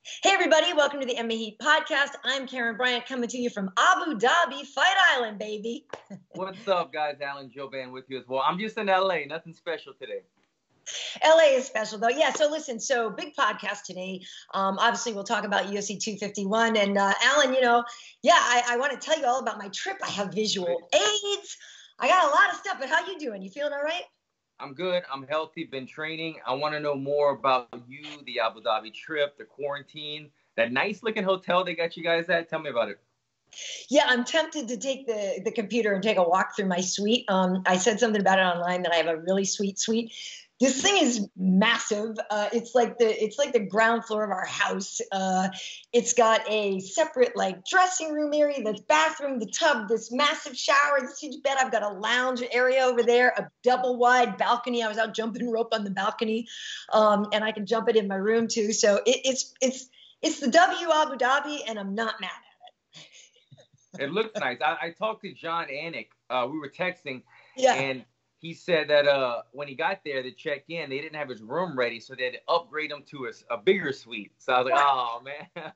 Hey everybody, welcome to the MMA podcast. I'm Karyn Bryant coming to you from Abu Dhabi, Fight Island, baby. What's up, guys? Alan Jouban with you as well. I'm just in LA, nothing special today. LA is special though. Yeah, so listen, big podcast today. Obviously we'll talk about UFC 251 and Alan, I want to tell you all about my trip. I have visual aids. I got a lot of stuff, but how you doing? You feeling all right? I'm good. I'm healthy. Been training. I want to know more about you, the Abu Dhabi trip, the quarantine, that nice looking hotel they got you guys at. Tell me about it. Yeah, I'm tempted to take the computer and take a walk through my suite. I said something about it online that I have a really sweet suite. This thing is massive. It's like the ground floor of our house. It's got a separate dressing room area, this bathroom, the tub, this massive shower, this huge bed. I've got a lounge area over there, a double wide balcony. I was out jumping rope on the balcony, and I can jump it in my room too. So it's the W Abu Dhabi, and I'm not mad at it. It looks nice. I talked to John Anik. We were texting, yeah. And he said that when he got there to check in, they didn't have his room ready, so they had to upgrade him to a bigger suite. So I was like, oh, man.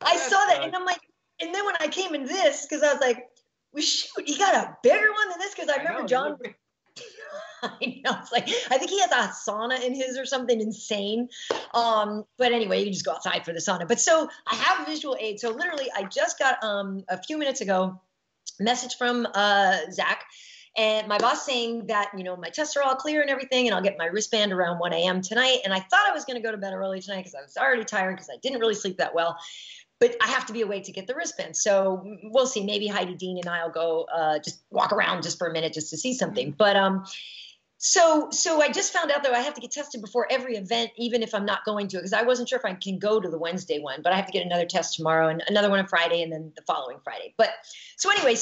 I saw that, and I'm like, and then when I came in this, because I was like, well, shoot, he got a bigger one than this? Because I remember John. I know. It's like, I think he has a sauna in his or something insane. But anyway, you can just go outside for the sauna. But so I have a visual aid. So literally, I just got a few minutes ago a message from Zach. And my boss saying that, my tests are all clear and everything, and I'll get my wristband around 1 a.m. tonight. And I thought I was going to go to bed early tonight because I was already tired because I didn't really sleep that well. But I have to be awake to get the wristband. So we'll see. Maybe Heidi Dean and I will go just walk around just for a minute just to see something. But so I just found out that I have to get tested before every event, even if I'm not going to it, because I wasn't sure if I can go to the Wednesday one. But I have to get another test tomorrow and another one on Friday and then the following Friday. But so anyway,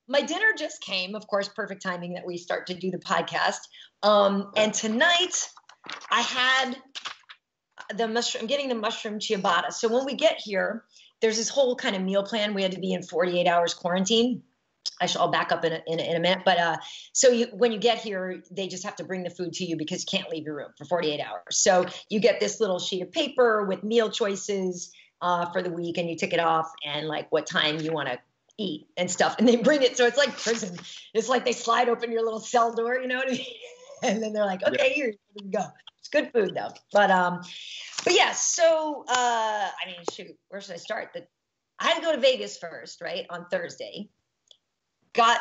my dinner just came, of course, perfect timing that we start to do the podcast. And tonight I had I'm getting the mushroom ciabatta. So when we get here, there's this whole kind of meal plan. We had to be in 48 hours quarantine. I'll back up in a minute. But when you get here, they just have to bring the food to you because you can't leave your room for 48 hours. So you get this little sheet of paper with meal choices for the week, and you tick it off and what time you want to eat and stuff, and they bring it, so it's like prison. It's like they slide open your little cell door, you know what I mean? And then they're like, okay, here you go. It's good food though. But yeah, so shoot, where should I start? I had to go to Vegas first, right, on Thursday. Got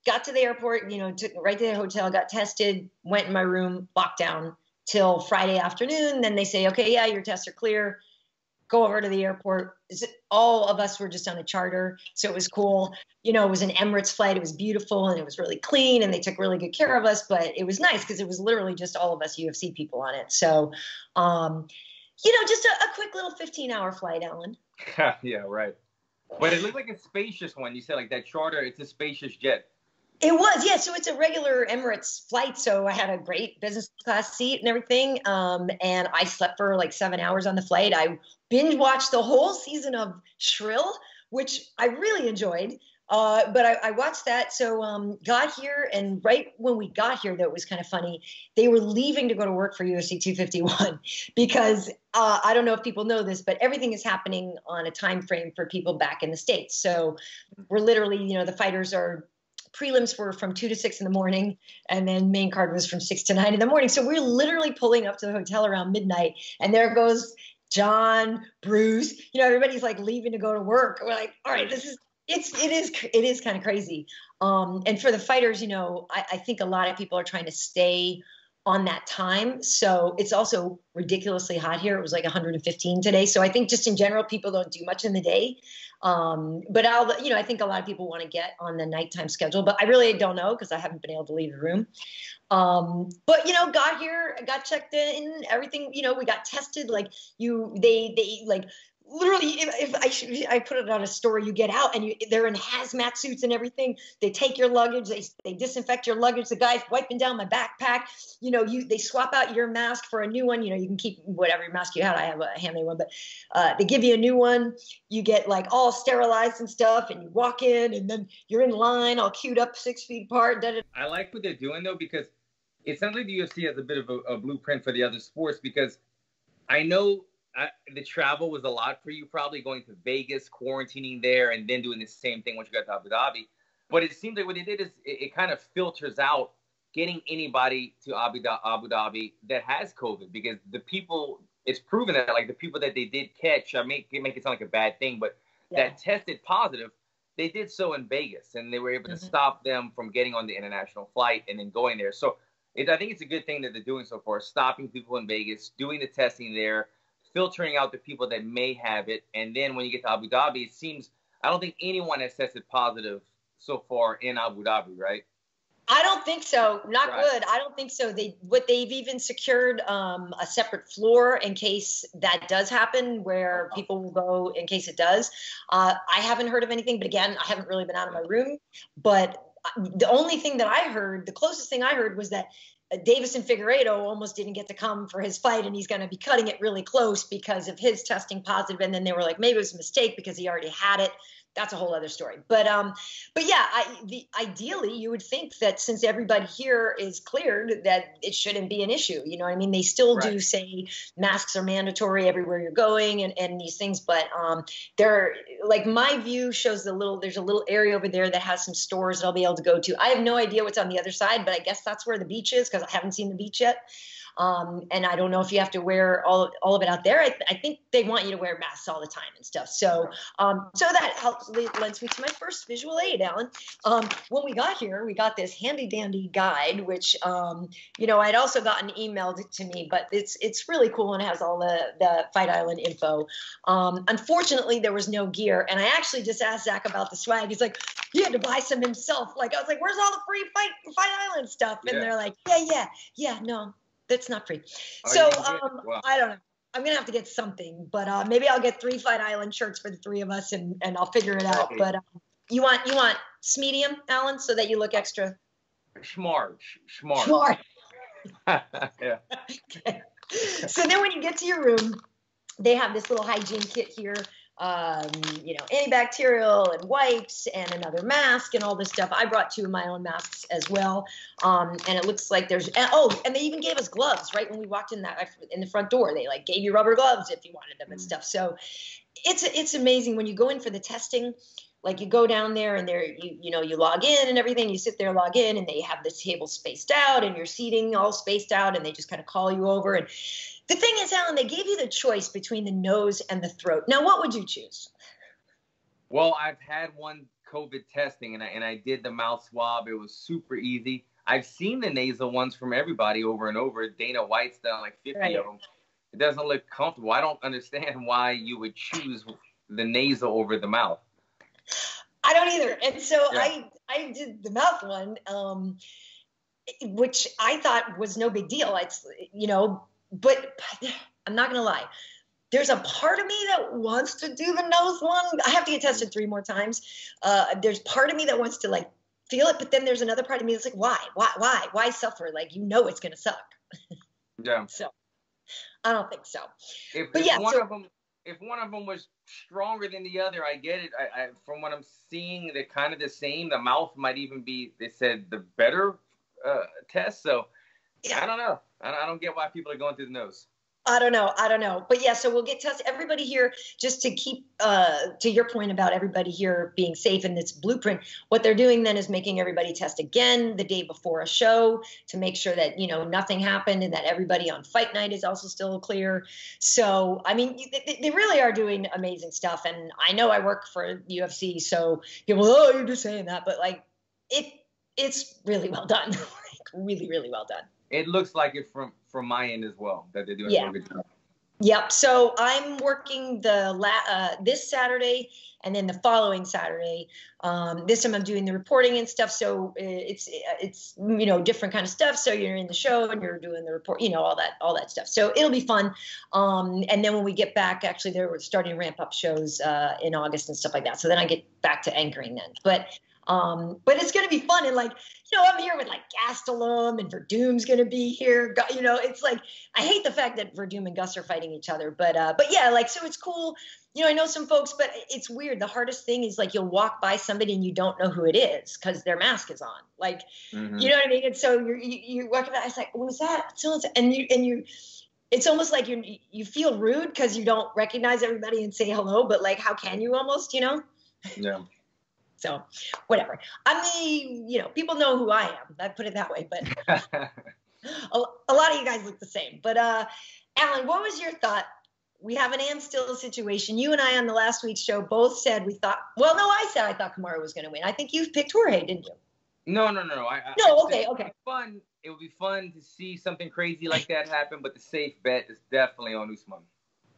to the airport, took right to the hotel, got tested, went in my room, locked down till Friday afternoon. Then they say, okay, yeah, your tests are clear. Go over to the airport. All of us were just on a charter, so it was cool. It was an Emirates flight. It was beautiful, and it was really clean, and they took really good care of us. But it was nice because it was literally just all of us UFC people on it. So, just a quick little 15-hour flight, Alan. Yeah, right. But it looked like a spacious one. You said that charter, it's a spacious jet. It was, yeah. So it's a regular Emirates flight. So I had a great business class seat and everything. And I slept for 7 hours on the flight. I binge watched the whole season of Shrill, which I really enjoyed. But I watched that. So got here, and right when we got here, though, it was kind of funny. They were leaving to go to work for UFC 251 because I don't know if people know this, but everything is happening on a time frame for people back in the States. So we're literally, the fighters prelims were from 2 to 6 in the morning, and then main card was from 6 to 9 in the morning. So we're literally pulling up to the hotel around midnight, and there goes John, Bruce, everybody's leaving to go to work. We're like, all right, it is kind of crazy. And for the fighters, I think a lot of people are trying to stay on that time. So it's also ridiculously hot here. It was 115 today. So I think just in general, people don't do much in the day. But I think a lot of people want to get on the nighttime schedule, but I really don't know because I haven't been able to leave the room. But got here, got checked in, everything, we got tested. They literally, if I put it on a story, you get out and they're in hazmat suits and everything. They take your luggage, they disinfect your luggage. The guy's wiping down my backpack. They swap out your mask for a new one. You can keep whatever mask you had. I have a handmade one, but they give you a new one. You get all sterilized and stuff, and you walk in, and then you're in line, all queued up 6 feet apart. I like what they're doing though, because it sounds like the UFC has a bit of a blueprint for the other sports, because I know the travel was a lot for you, probably going to Vegas, quarantining there, and then doing the same thing once you got to Abu Dhabi. But it seems like what they did is it kind of filters out getting anybody to Abu Dhabi that has COVID, because the people, it's proven that like the people that they did catch, I make it sound like a bad thing, but that tested positive, they did so in Vegas, and they were able to stop them from getting on the international flight and then going there. So I think it's a good thing that they're doing so far, stopping people in Vegas, doing the testing there, filtering out the people that may have it. And then when you get to Abu Dhabi, it seems, I don't think anyone has tested positive so far in Abu Dhabi, right? I don't think so. Not good. I don't think so. They've even secured a separate floor in case that does happen, where people will go in case it does. I haven't heard of anything, but again, I haven't really been out of my room. But the only thing that I heard, the closest thing I heard was that Davison Figueiredo almost didn't get to come for his fight, and he's going to be cutting it really close because of his testing positive. And then they were like, maybe it was a mistake because he already had it. That's a whole other story. But yeah, ideally you would think that since everybody here is cleared, that it shouldn't be an issue. You know what I mean? They still do say masks are mandatory everywhere you're going and these things, but they're like, my view shows there's a little area over there that has some stores that I'll be able to go to. I have no idea what's on the other side, but I guess that's where the beach is, because I haven't seen the beach yet. And I don't know if you have to wear all of it out there. I think they want you to wear masks all the time and stuff. So that helps, lends me to my first visual aid, Alan. When we got here, we got this handy dandy guide, which, I'd also gotten emailed to me, but it's really cool and has all the Fight Island info. Unfortunately, there was no gear. And I actually just asked Zach about the swag. He's like, he had to buy some himself. Like, I was like, where's all the free Fight Island stuff? And they're like, yeah, no. That's not free. So I don't know. I'm going to have to get something, but maybe I'll get 3 Fight Island shirts for the 3 of us and I'll figure it out. But you want medium, Alan, so that you look extra smart. Yeah. Okay. So then when you get to your room, they have this little hygiene kit here. Antibacterial and wipes and another mask and all this stuff. I brought 2 of my own masks as well. And it looks like and they even gave us gloves right when we walked in the front door. They like gave you rubber gloves if you wanted them and stuff. So it's amazing when you go in for the testing. Like you go down there and you log in and everything. You sit there, log in, and they have the table spaced out and your seating all spaced out, and they just kind of call you over. And the thing is, Alan, they gave you the choice between the nose and the throat. Now, what would you choose? Well, I've had one COVID testing, and I did the mouth swab. It was super easy. I've seen the nasal ones from everybody over and over. Dana White's done like 50 of them. It doesn't look comfortable. I don't understand why you would choose the nasal over the mouth. I don't either. And so I did the mouth one, which I thought was no big deal. It's, but I'm not going to lie. There's a part of me that wants to do the nose one. I have to get tested 3 more times. There's part of me that wants to like feel it, but then there's another part of me that's like, why suffer? Like, it's going to suck. Yeah. So I don't think so. If one of them was stronger than the other, I get it. I from what I'm seeing, they're kind of the same. The mouth might even be, they said, the better test. So I don't know. I don't get why people are going through the nose. I don't know. But yeah, so we'll get tested. Everybody here, just to keep, to your point about everybody here being safe in this blueprint, what they're doing then is making everybody test again the day before a show to make sure that, nothing happened and that everybody on fight night is also still clear. So, I mean, they really are doing amazing stuff. And I know I work for UFC, so people, you're just saying that. But like, it's really well done. Like, really, really well done. It looks like it from my end as well, that they're doing a good job. Yep. So I'm working this Saturday and then the following Saturday. This time I'm doing the reporting and stuff. So it's different kind of stuff. So you're in the show and you're doing the report, all that stuff. So it'll be fun. And then when we get back, actually they're starting to ramp up shows in August and stuff like that. So then I get back to anchoring then. But it's going to be fun. And like, I'm here with like Gastelum and Verdum's going to be here. It's like, I hate the fact that Verdum and Gus are fighting each other, but yeah, like, so it's cool. I know some folks, but it's weird. The hardest thing is like, you'll walk by somebody and you don't know who it is because their mask is on. Like, you know what I mean? And so you walk by, it's like, what was that? And it's almost like you feel rude because you don't recognize everybody and say hello, but like, how can you almost, you know? Yeah. So whatever. I mean, you know, people know who I am. I put it that way, but a lot of you guys look the same. But Alan, what was your thought? We have an and still situation. You and I on the last week's show both said we thought, well, no, I said I thought Kamaru was going to win. I think you picked Jorge, didn't you? No. Okay. It would be fun to see something crazy like that happen, but the safe bet is definitely on Usman.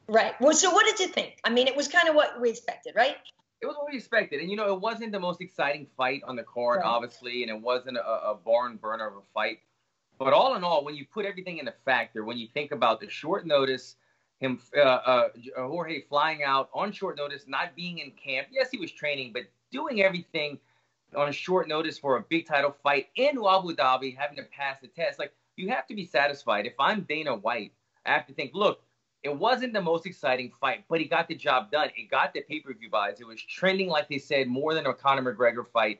Right. Well, so what did you think? I mean, it was kind of what we expected, right? It was what we expected. And, you know, it wasn't the most exciting fight on the card, Right. obviously, and it wasn't a barn burner of a fight. But all in all, when you put everything into factor, when you think about the short notice, Jorge flying out on short notice, not being in camp. Yes, he was training, but doing everything on a short notice for a big title fight in Abu Dhabi, having to pass the test. Like, you have to be satisfied. If I'm Dana White, I have to think, look, it wasn't the most exciting fight, but he got the job done. It got the pay-per-view buys. It was trending, like they said, more than a Conor McGregor fight.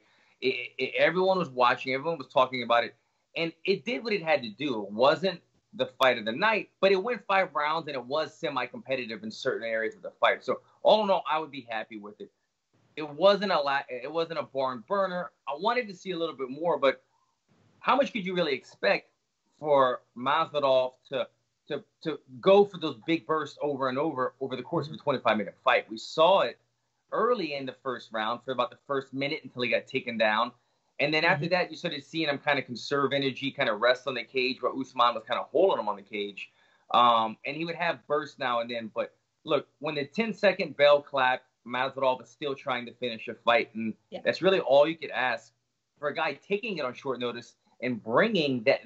Everyone was watching. Everyone was talking about it. And it did what it had to do. It wasn't the fight of the night, but it went 5 rounds, and it was semi-competitive in certain areas of the fight. So all in all, I would be happy with it. It wasn't a barn burner. I wanted to see a little bit more, but how much could you really expect for Masvidal to go for those big bursts over and over the course of a 25-minute fight? We saw it early in the first round for about the first minute until he got taken down. And then after that, you started seeing him kind of conserve energy, kind of rest on the cage, where Usman was kind of holding him on the cage. And he would have bursts now and then. But look, when the 10-second bell clapped, Masvidal was still trying to finish a fight. And that's really all you could ask for a guy taking it on short notice and bringing that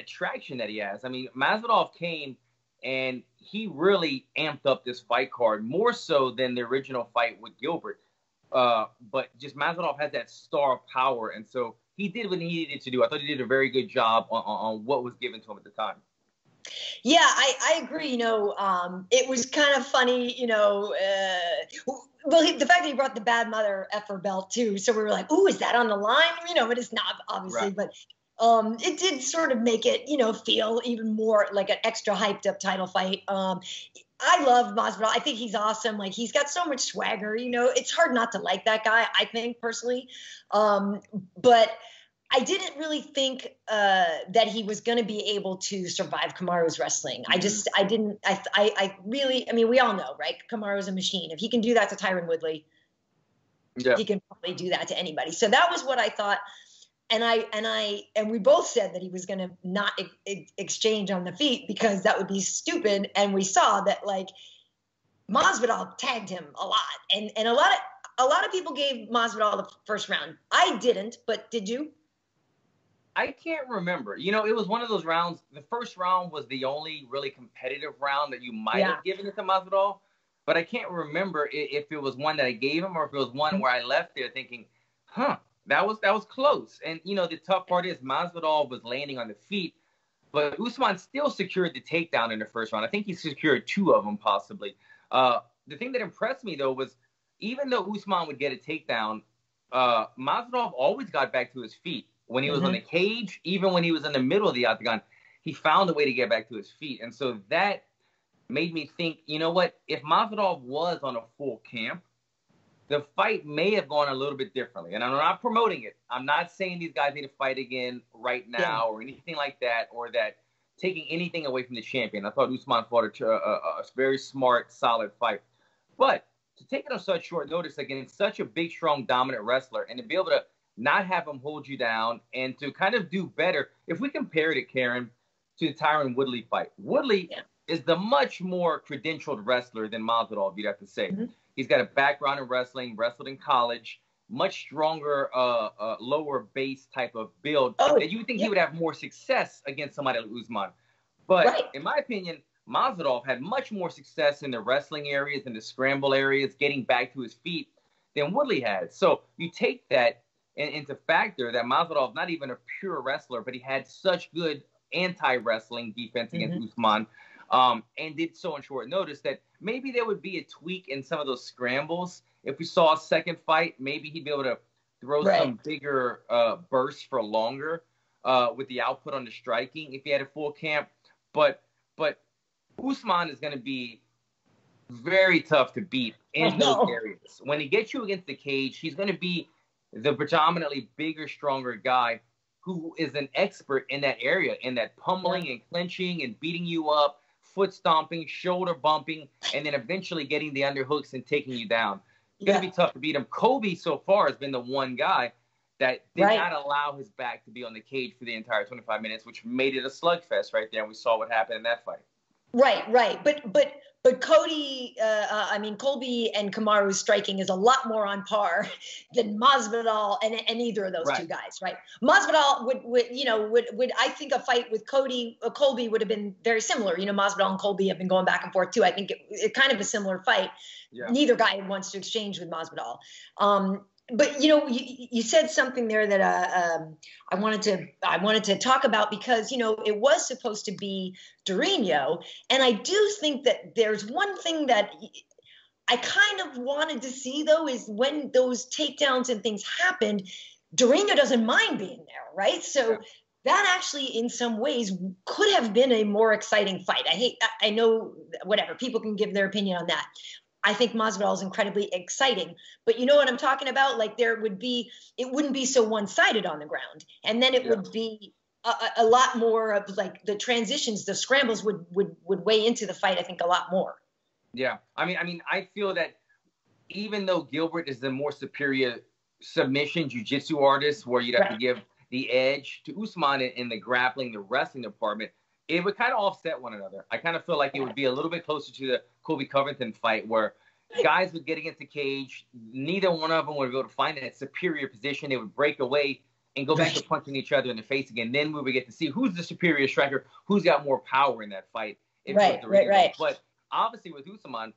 traction that he has. I mean, Masvidal came and he really amped up this fight card more so than the original fight with Gilbert. But just Masvidal has that star power, and so he did what he needed to do. I thought he did a very good job on what was given to him at the time. Yeah, I agree. You know, it was kind of funny, you know, well, the fact that he brought the bad mother effer belt too. So we were like, ooh, is that on the line? You know, but it's not, obviously. Right. But it did sort of make it, you know, feel even more like an extra hyped up title fight. I love Masvidal. I think he's awesome. Like, he's got so much swagger. You know, it's hard not to like that guy, I think, personally. But I didn't really think that he was going to be able to survive Kamaru's wrestling. I mean, we all know, right? Kamaru's a machine. If he can do that to Tyron Woodley, he can probably do that to anybody. So that was what I thought. And we both said that he was going to not exchange on the feet because that would be stupid. And we saw that, like, Masvidal tagged him a lot, and a lot of people gave Masvidal the first round. I didn't, but did you? I can't remember. You know, it was one of those rounds. The first round was the only really competitive round that you might have given it to Masvidal, but I can't remember if it was one that I gave him or if it was one where I left there thinking, that was close. And, you know, the tough part is Masvidal was landing on the feet, but Usman still secured the takedown in the first round. I think he secured 2 of them possibly. The thing that impressed me, though, was even though Usman would get a takedown, Masvidal always got back to his feet. When he was on the cage, even when he was in the middle of the octagon, he found a way to get back to his feet. And so that made me think, you know what, if Masvidal was on a full camp, the fight may have gone a little bit differently. And I'm not promoting it. I'm not saying these guys need to fight again right now or anything like that, or that taking anything away from the champion. I thought Usman fought a very smart, solid fight. But to take it on such short notice against such a big, strong, dominant wrestler, and to be able to not have him hold you down and to kind of do better. If we compared it, Karyn, to the Tyron Woodley fight, Woodley is the much more credentialed wrestler than Masvidal, you'd have to say. He's got a background in wrestling, wrestled in college, much stronger, lower base type of build that you would think he would have more success against somebody like Usman. But in my opinion, Masvidal had much more success in the wrestling areas and the scramble areas, getting back to his feet than Woodley had. So you take that into factor that Masvidal is not even a pure wrestler, but he had such good anti-wrestling defense against Usman, and did so on short notice that maybe there would be a tweak in some of those scrambles. If we saw a second fight, maybe he'd be able to throw some bigger bursts for longer with the output on the striking if he had a full camp. But Usman is going to be very tough to beat in those areas. When he gets you against the cage, he's going to be the predominantly bigger, stronger guy who is an expert in that area, in that pummeling and clinching and beating you up, foot stomping, shoulder bumping, and then eventually getting the underhooks and taking you down. It's going to be tough to beat him. Kobe so far has been the one guy that did not allow his back to be on the cage for the entire 25 minutes, which made it a slugfest right there. And we saw what happened in that fight. Right. But Colby and Kamaru's striking is a lot more on par than Masvidal and either of those two guys, right? Masvidal would I think a fight with Colby would have been very similar. You know, Masvidal and Colby have been going back and forth too. I think it's kind of a similar fight. Yeah. Neither guy wants to exchange with Masvidal. But you said something there that I wanted to talk about, because it was supposed to be Durinho, and I do think that there's one thing that I kind of wanted to see, though, is when those takedowns and things happened, Durinho doesn't mind being there, right? So that actually, in some ways, could have been a more exciting fight. I know, whatever, people can give their opinion on that. I think Masvidal is incredibly exciting, but you know what I'm talking about? Like it wouldn't be so one-sided on the ground. And then it would be a lot more of like the transitions, the scrambles would weigh into the fight, I think, a lot more. Yeah. I mean, I feel that even though Gilbert is the more superior submission jiu-jitsu artist, where you'd have to give the edge to Usman in the grappling, the wrestling department, it would kind of offset one another. I kind of feel like it would be a little bit closer to the Colby Covington fight, where guys would get against the cage. Neither one of them would be able to find that superior position. They would break away and go back to punching each other in the face again. Then we would get to see who's the superior striker, who's got more power in that fight. Right. But obviously with Usman,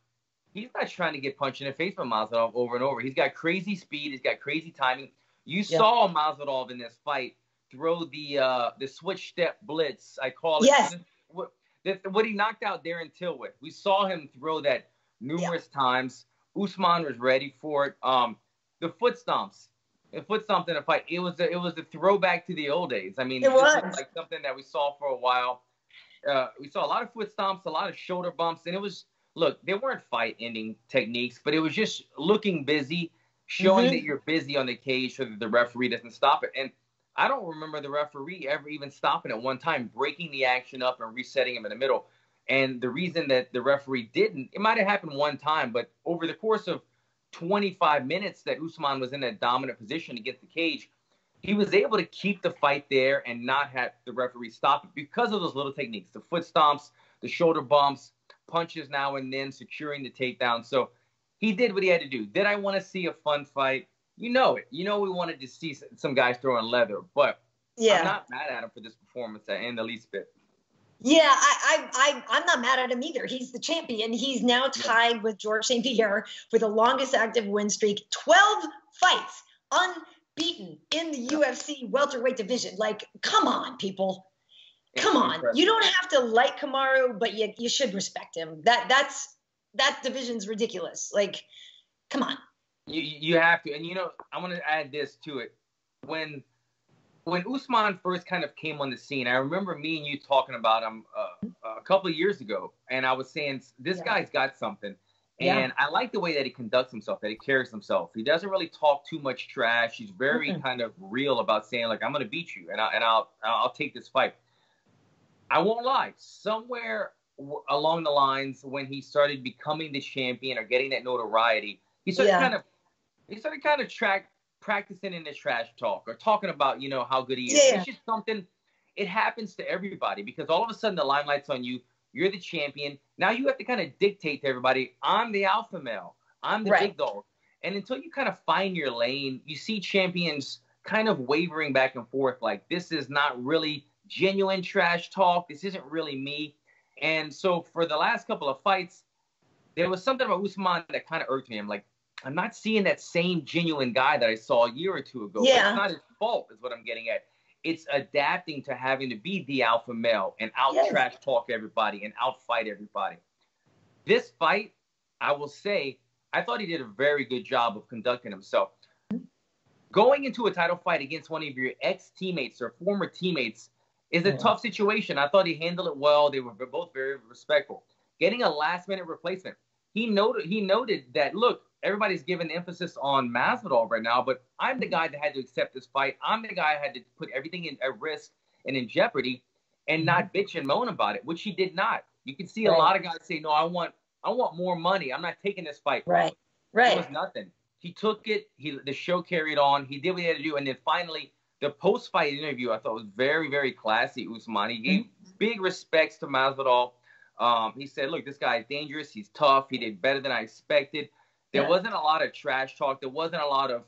he's not trying to get punched in the face by Masvidal over and over. He's got crazy speed. He's got crazy timing. You saw Masvidal in this fight throw the switch step blitz, I call it. Yes. What he knocked out Darren Till with. We saw him throw that numerous times. Usman was ready for it. The foot stomps. The foot stomps in a fight. It was a throwback to the old days. I mean, it was like something that we saw for a while. We saw a lot of foot stomps, a lot of shoulder bumps, and it was, look, they weren't fight-ending techniques, but it was just looking busy, showing that you're busy on the cage so that the referee doesn't stop it. And I don't remember the referee ever even stopping at one time, breaking the action up and resetting him in the middle. And the reason that the referee didn't, it might have happened one time, but over the course of 25 minutes that Usman was in that dominant position against the cage, he was able to keep the fight there and not have the referee stop it because of those little techniques, the foot stomps, the shoulder bumps, punches now and then, securing the takedown. So he did what he had to do. Did I want to see a fun fight? You know it. You know we wanted to see some guys throwing leather, but I'm not mad at him for this performance in the least bit. Yeah, I'm not mad at him either. He's the champion. He's now tied with George St. Pierre for the longest active win streak. 12 fights unbeaten in the UFC welterweight division. Like, come on, people. Come on. You don't have to like Kamaru, but you should respect him. That division's ridiculous. Like, come on. You have to. And, I want to add this to it. When Usman first kind of came on the scene, I remember me and you talking about him a couple of years ago. And I was saying, this guy's got something. And I like the way that he conducts himself, that he carries himself. He doesn't really talk too much trash. He's very kind of real about saying, like, I'm going to beat you and I'll take this fight. I won't lie. Somewhere along the lines when he started becoming the champion or getting that notoriety, he started kind of practicing in this trash talk or talking about, how good he is. It's just something, it happens to everybody because all of a sudden the limelight's on you. You're the champion. Now you have to kind of dictate to everybody, I'm the alpha male. I'm the big dog. And until you kind of find your lane, you see champions kind of wavering back and forth like, this is not really genuine trash talk. This isn't really me. And so for the last couple of fights, there was something about Usman that kind of irked me. I'm like, I'm not seeing that same genuine guy that I saw a year or two ago. Yeah. It's not his fault is what I'm getting at. It's adapting to having to be the alpha male and trash talk everybody and outfight everybody. This fight, I will say, I thought he did a very good job of conducting himself. Going into a title fight against one of your ex-teammates or former teammates is a tough situation. I thought he handled it well. They were both very respectful. Getting a last-minute replacement. He noted that, look, everybody's giving emphasis on Masvidal right now, but I'm the guy that had to accept this fight. I'm the guy that had to put everything at risk and in jeopardy and not bitch and moan about it, which he did not. You can see a lot of guys say, no, I want more money. I'm not taking this fight. Right. It was nothing. He took it. The show carried on. He did what he had to do. And then finally, the post-fight interview I thought was very, very classy, Usman. He gave big respects to Masvidal. He said, look, this guy is dangerous. He's tough. He did better than I expected. There wasn't a lot of trash talk. There wasn't a lot of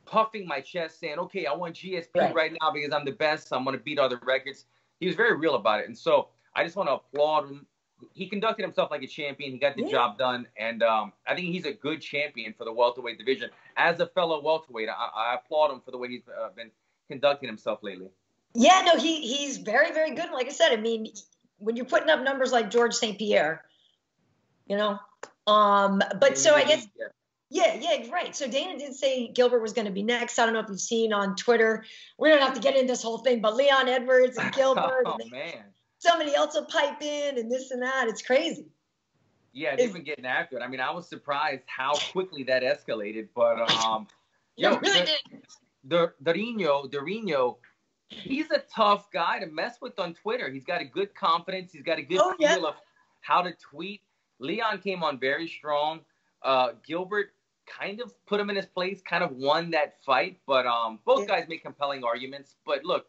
puffing my chest saying, okay, I want GSP right now because I'm the best. I'm going to beat other records. He was very real about it. And so I just want to applaud him. He conducted himself like a champion. He got the job done. And I think he's a good champion for the welterweight division. As a fellow welterweight, I applaud him for the way he's been conducting himself lately. Yeah, no, he's very, very good. Like I said, I mean, when you're putting up numbers like George St. Pierre, you know, but so I guess, yeah, right. So Dana did say Gilbert was going to be next. I don't know if you've seen on Twitter. We don't have to get into this whole thing, but Leon Edwards and Gilbert. Man. Somebody else will pipe in and this and that. It's crazy. Yeah, they've been getting after it. I mean, I was surprised how quickly that escalated. But, really did. Dorino, he's a tough guy to mess with on Twitter. He's got a good confidence. He's got a good feel of how to tweet. Leon came on very strong. Gilbert kind of put him in his place, kind of won that fight. But both guys make compelling arguments. But look,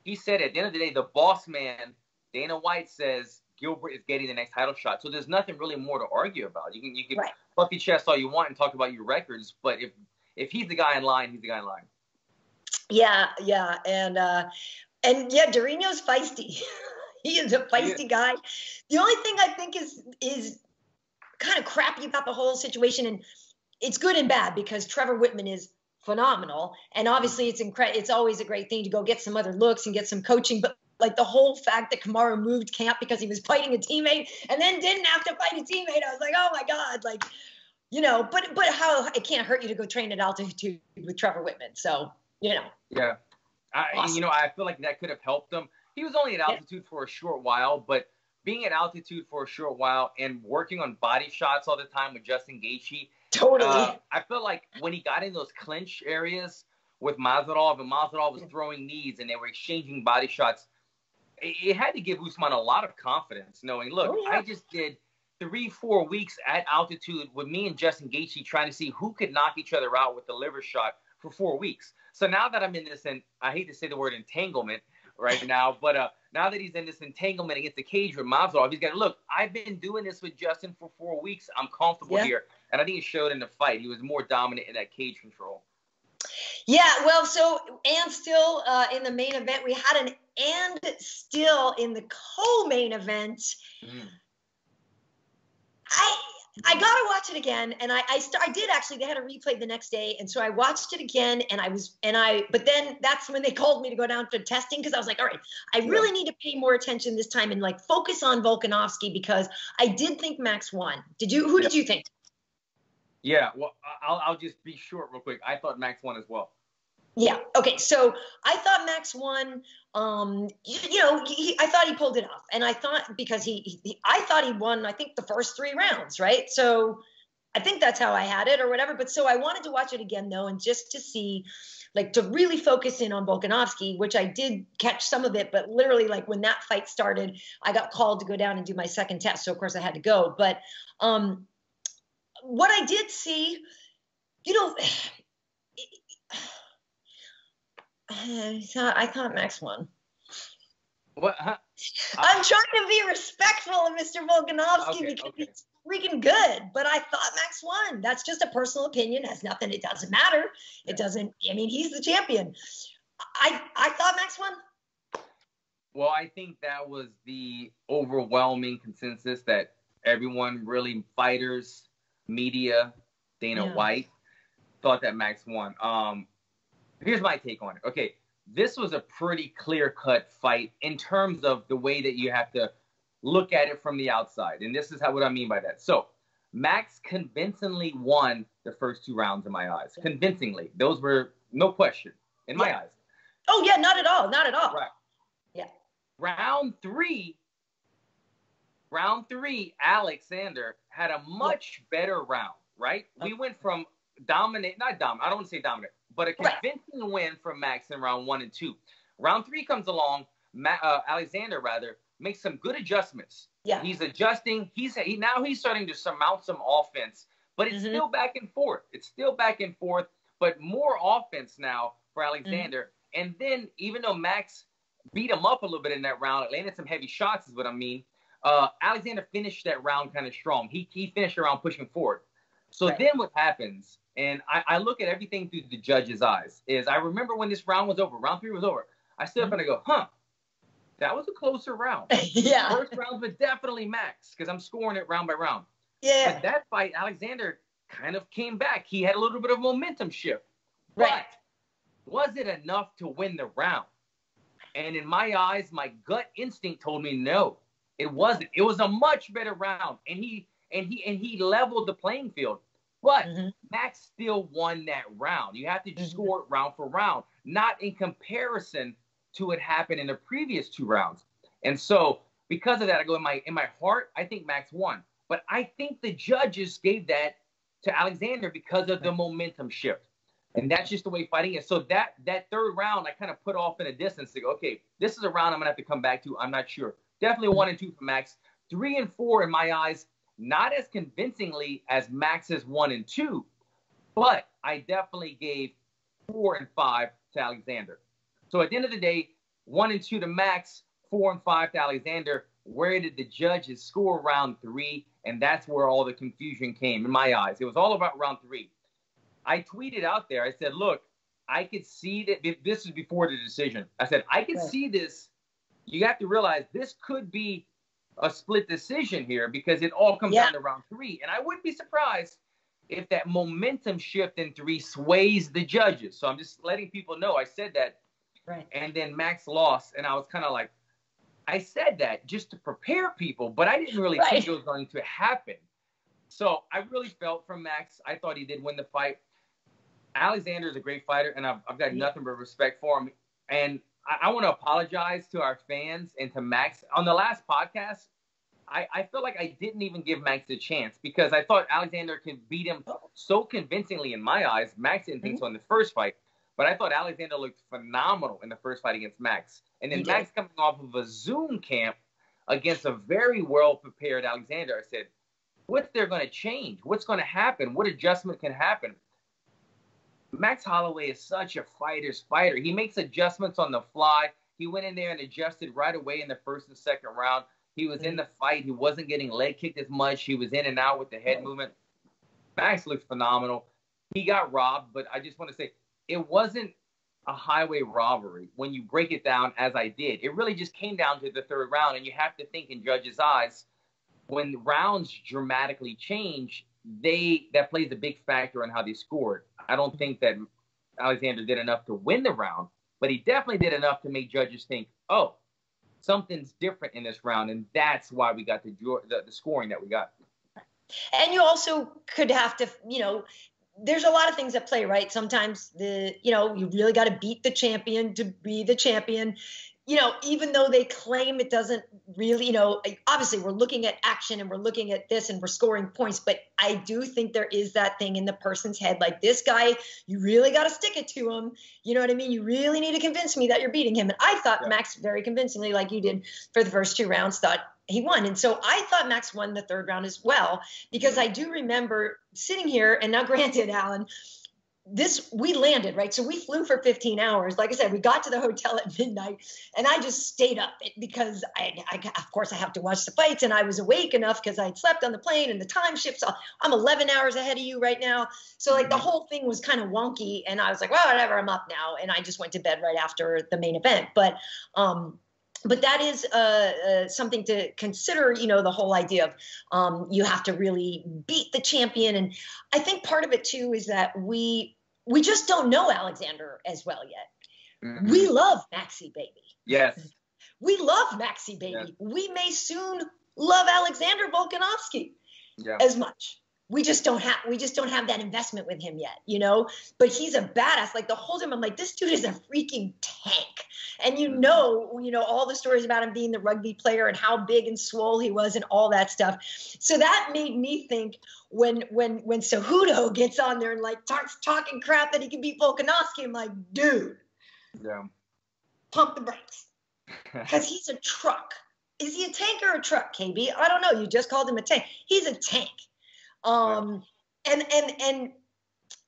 he said at the end of the day, the boss man, Dana White, says Gilbert is getting the next title shot. So there's nothing really more to argue about. You can puff your chest all you want and talk about your records. But if he's the guy in line, he's the guy in line. Yeah. And Dorino's feisty. He is a feisty guy. The only thing I think is kind of crappy about the whole situation, and it's good and bad because Trevor Whitman is phenomenal, and obviously it's always a great thing to go get some other looks and get some coaching, but like the whole fact that Kamaru moved camp because he was fighting a teammate and then didn't have to fight a teammate, I was like, oh my God, like, you know, but how it can't hurt you to go train at altitude with Trevor Whitman. So, you know. Yeah. Awesome. I feel like that could have helped him. He was only at altitude for a short while, but being at altitude for a short while and working on body shots all the time with Justin Gaethje. Totally. I feel like when he got in those clinch areas with Masvidal, and Masvidal was throwing knees and they were exchanging body shots, it had to give Usman a lot of confidence, knowing, look, I just did 3-4 weeks at altitude with me and Justin Gaethje trying to see who could knock each other out with the liver shot for 4 weeks. So now that I'm in this, and I hate to say the word entanglement right now, but now that he's in this entanglement against the cage with Masvidal, he's got, look, I've been doing this with Justin for 4 weeks. I'm comfortable here. And I think it showed in the fight. He was more dominant in that cage control. Yeah, well, so, and still in the main event, we had and still in the co-main event, I gotta watch it again, and I did actually. They had a replay the next day, and so I watched it again, but then that's when they called me to go down for testing because I was like, all right, I really need to pay more attention this time and like focus on Volkanovski because I did think Max won. Who did you think? Yeah, well, I'll just be short real quick. I thought Max won as well. Yeah. Okay. So I thought Max won. I thought he pulled it off, and I thought because I thought he won. I think the first 3 rounds, right? So I think that's how I had it, or whatever. But so I wanted to watch it again though, and just to see, like, to really focus in on Volkanovski, which I did catch some of it, but literally, like, when that fight started, I got called to go down and do my second test, so of course I had to go. But what I did see, I thought Max won. What? Huh? I'm trying to be respectful of Mr. Volkanovski because he's freaking good, but I thought Max won. That's just a personal opinion. Has nothing. It doesn't matter. It doesn't. I mean, he's the champion. I thought Max won. Well, I think that was the overwhelming consensus that everyone, really, fighters, media, Dana White, thought that Max won. Here's my take on it. Okay, this was a pretty clear-cut fight in terms of the way that you have to look at it from the outside. And this is what I mean by that. So, Max convincingly won the first 2 rounds in my eyes. Convincingly. Those were no question in my eyes. Oh, yeah, not at all. Not at all. Right. Yeah. Round three, Alexander had a much better round, right? We went from not dominant, I don't want to say dominant, but a convincing win from Max in round 1 and 2. Round 3 comes along, Alexander makes some good adjustments. Yeah. He's adjusting. Now he's starting to surmount some offense, but it's still back and forth. But more offense now for Alexander. And then even though Max beat him up a little bit in that round, landed some heavy shots is what I mean, Alexander finished that round kind of strong. He finished the round pushing forward. So then what happens, and I look at everything through the judge's eyes, is I remember when this round was over, round 3 was over, I stood up and I go, that was a closer round. Yeah. The first round was definitely Max because I'm scoring it round by round. Yeah. But that fight, Alexander kind of came back. He had a little bit of momentum shift. Right. But was it enough to win the round? And in my eyes, my gut instinct told me no, it wasn't. It was a much better round, and he leveled the playing field. But Max still won that round. You have to just score it round for round, not in comparison to what happened in the previous 2 rounds. And so because of that, I go in my heart, I think Max won. But I think the judges gave that to Alexander because of the momentum shift. And that's just the way fighting is. So that 3rd round, I kind of put off in a distance to go, okay, this is a round I'm going to have to come back to. I'm not sure. Definitely 1 and 2 for Max. 3 and 4 in my eyes, not as convincingly as Max's 1 and 2, but I definitely gave 4 and 5 to Alexander. So at the end of the day, 1 and 2 to Max, 4 and 5 to Alexander. Where did the judges score round 3? And that's where all the confusion came in my eyes. It was all about round 3. I tweeted out there, I said, look, I could see that this is before the decision. I said, I could see this. You have to realize this could be a split decision here because it all comes down to round 3. And I wouldn't be surprised if that momentum shift in 3 sways the judges. So I'm just letting people know I said that. Right. And then Max lost. And I was kind of like, I said that just to prepare people, but I didn't really think it was going to happen. So I really felt for Max. I thought he did win the fight. Alexander is a great fighter, and I've got nothing but respect for him. And I want to apologize to our fans and to Max. On the last podcast, I feel like I didn't even give Max a chance because I thought Alexander could beat him so convincingly in my eyes. Max didn't think so in the first fight, but I thought Alexander looked phenomenal in the first fight against Max. And then Max coming off of a Zoom camp against a very well-prepared Alexander, I said, what's there going to change? What's going to happen? What adjustment can happen? Max Holloway is such a fighter's fighter. He makes adjustments on the fly. He went in there and adjusted right away in the first and second round. He was in the fight. He wasn't getting leg kicked as much. He was in and out with the head movement. Max looks phenomenal. He got robbed, but I just want to say it wasn't a highway robbery when you break it down as I did. It really just came down to the 3rd round, and you have to think in judges' eyes when rounds dramatically change, that plays a big factor on how they scored. I don't think that Alexander did enough to win the round, but he definitely did enough to make judges think, oh, something's different in this round, and that's why we got the scoring that we got. And you also could have to, there's a lot of things at play, right? Sometimes you really got to beat the champion to be the champion. Even though they claim it doesn't really, obviously we're looking at action and we're looking at this and we're scoring points, but I do think there is that thing in the person's head, like this guy, you really got to stick it to him. You know what I mean? You really need to convince me that you're beating him. And I thought Max very convincingly, like you did for the first 2 rounds, thought he won. And so I thought Max won the 3rd round as well, because I do remember sitting here, and now granted, Alan, we landed, right? So we flew for 15 hours. Like I said, we got to the hotel at midnight, and I just stayed up because of course I have to watch the fights, and I was awake enough because I'd slept on the plane and the time shift. So I'm 11 hours ahead of you right now. So like the whole thing was kind of wonky, and I was like, well, whatever, I'm up now. And I just went to bed right after the main event. But that is something to consider, the whole idea of you have to really beat the champion. And I think part of it, too, is that we just don't know Alexander as well yet. Mm-hmm. We love Maxi Baby. Yes. We love Maxi Baby. Yes. We may soon love Alexander Volkanovski as much. we just don't have that investment with him yet, you know, but he's a badass. Like the whole time I'm like, this dude is a freaking tank. And you know, all the stories about him being the rugby player and how big and swole he was and all that stuff. So that made me think when Cejudo gets on there and like starts talking crap that he can beat Volkanovski, I'm like, dude, pump the brakes. Because he's a truck. Is he a tank or a truck, KB? I don't know. You just called him a tank. He's a tank. And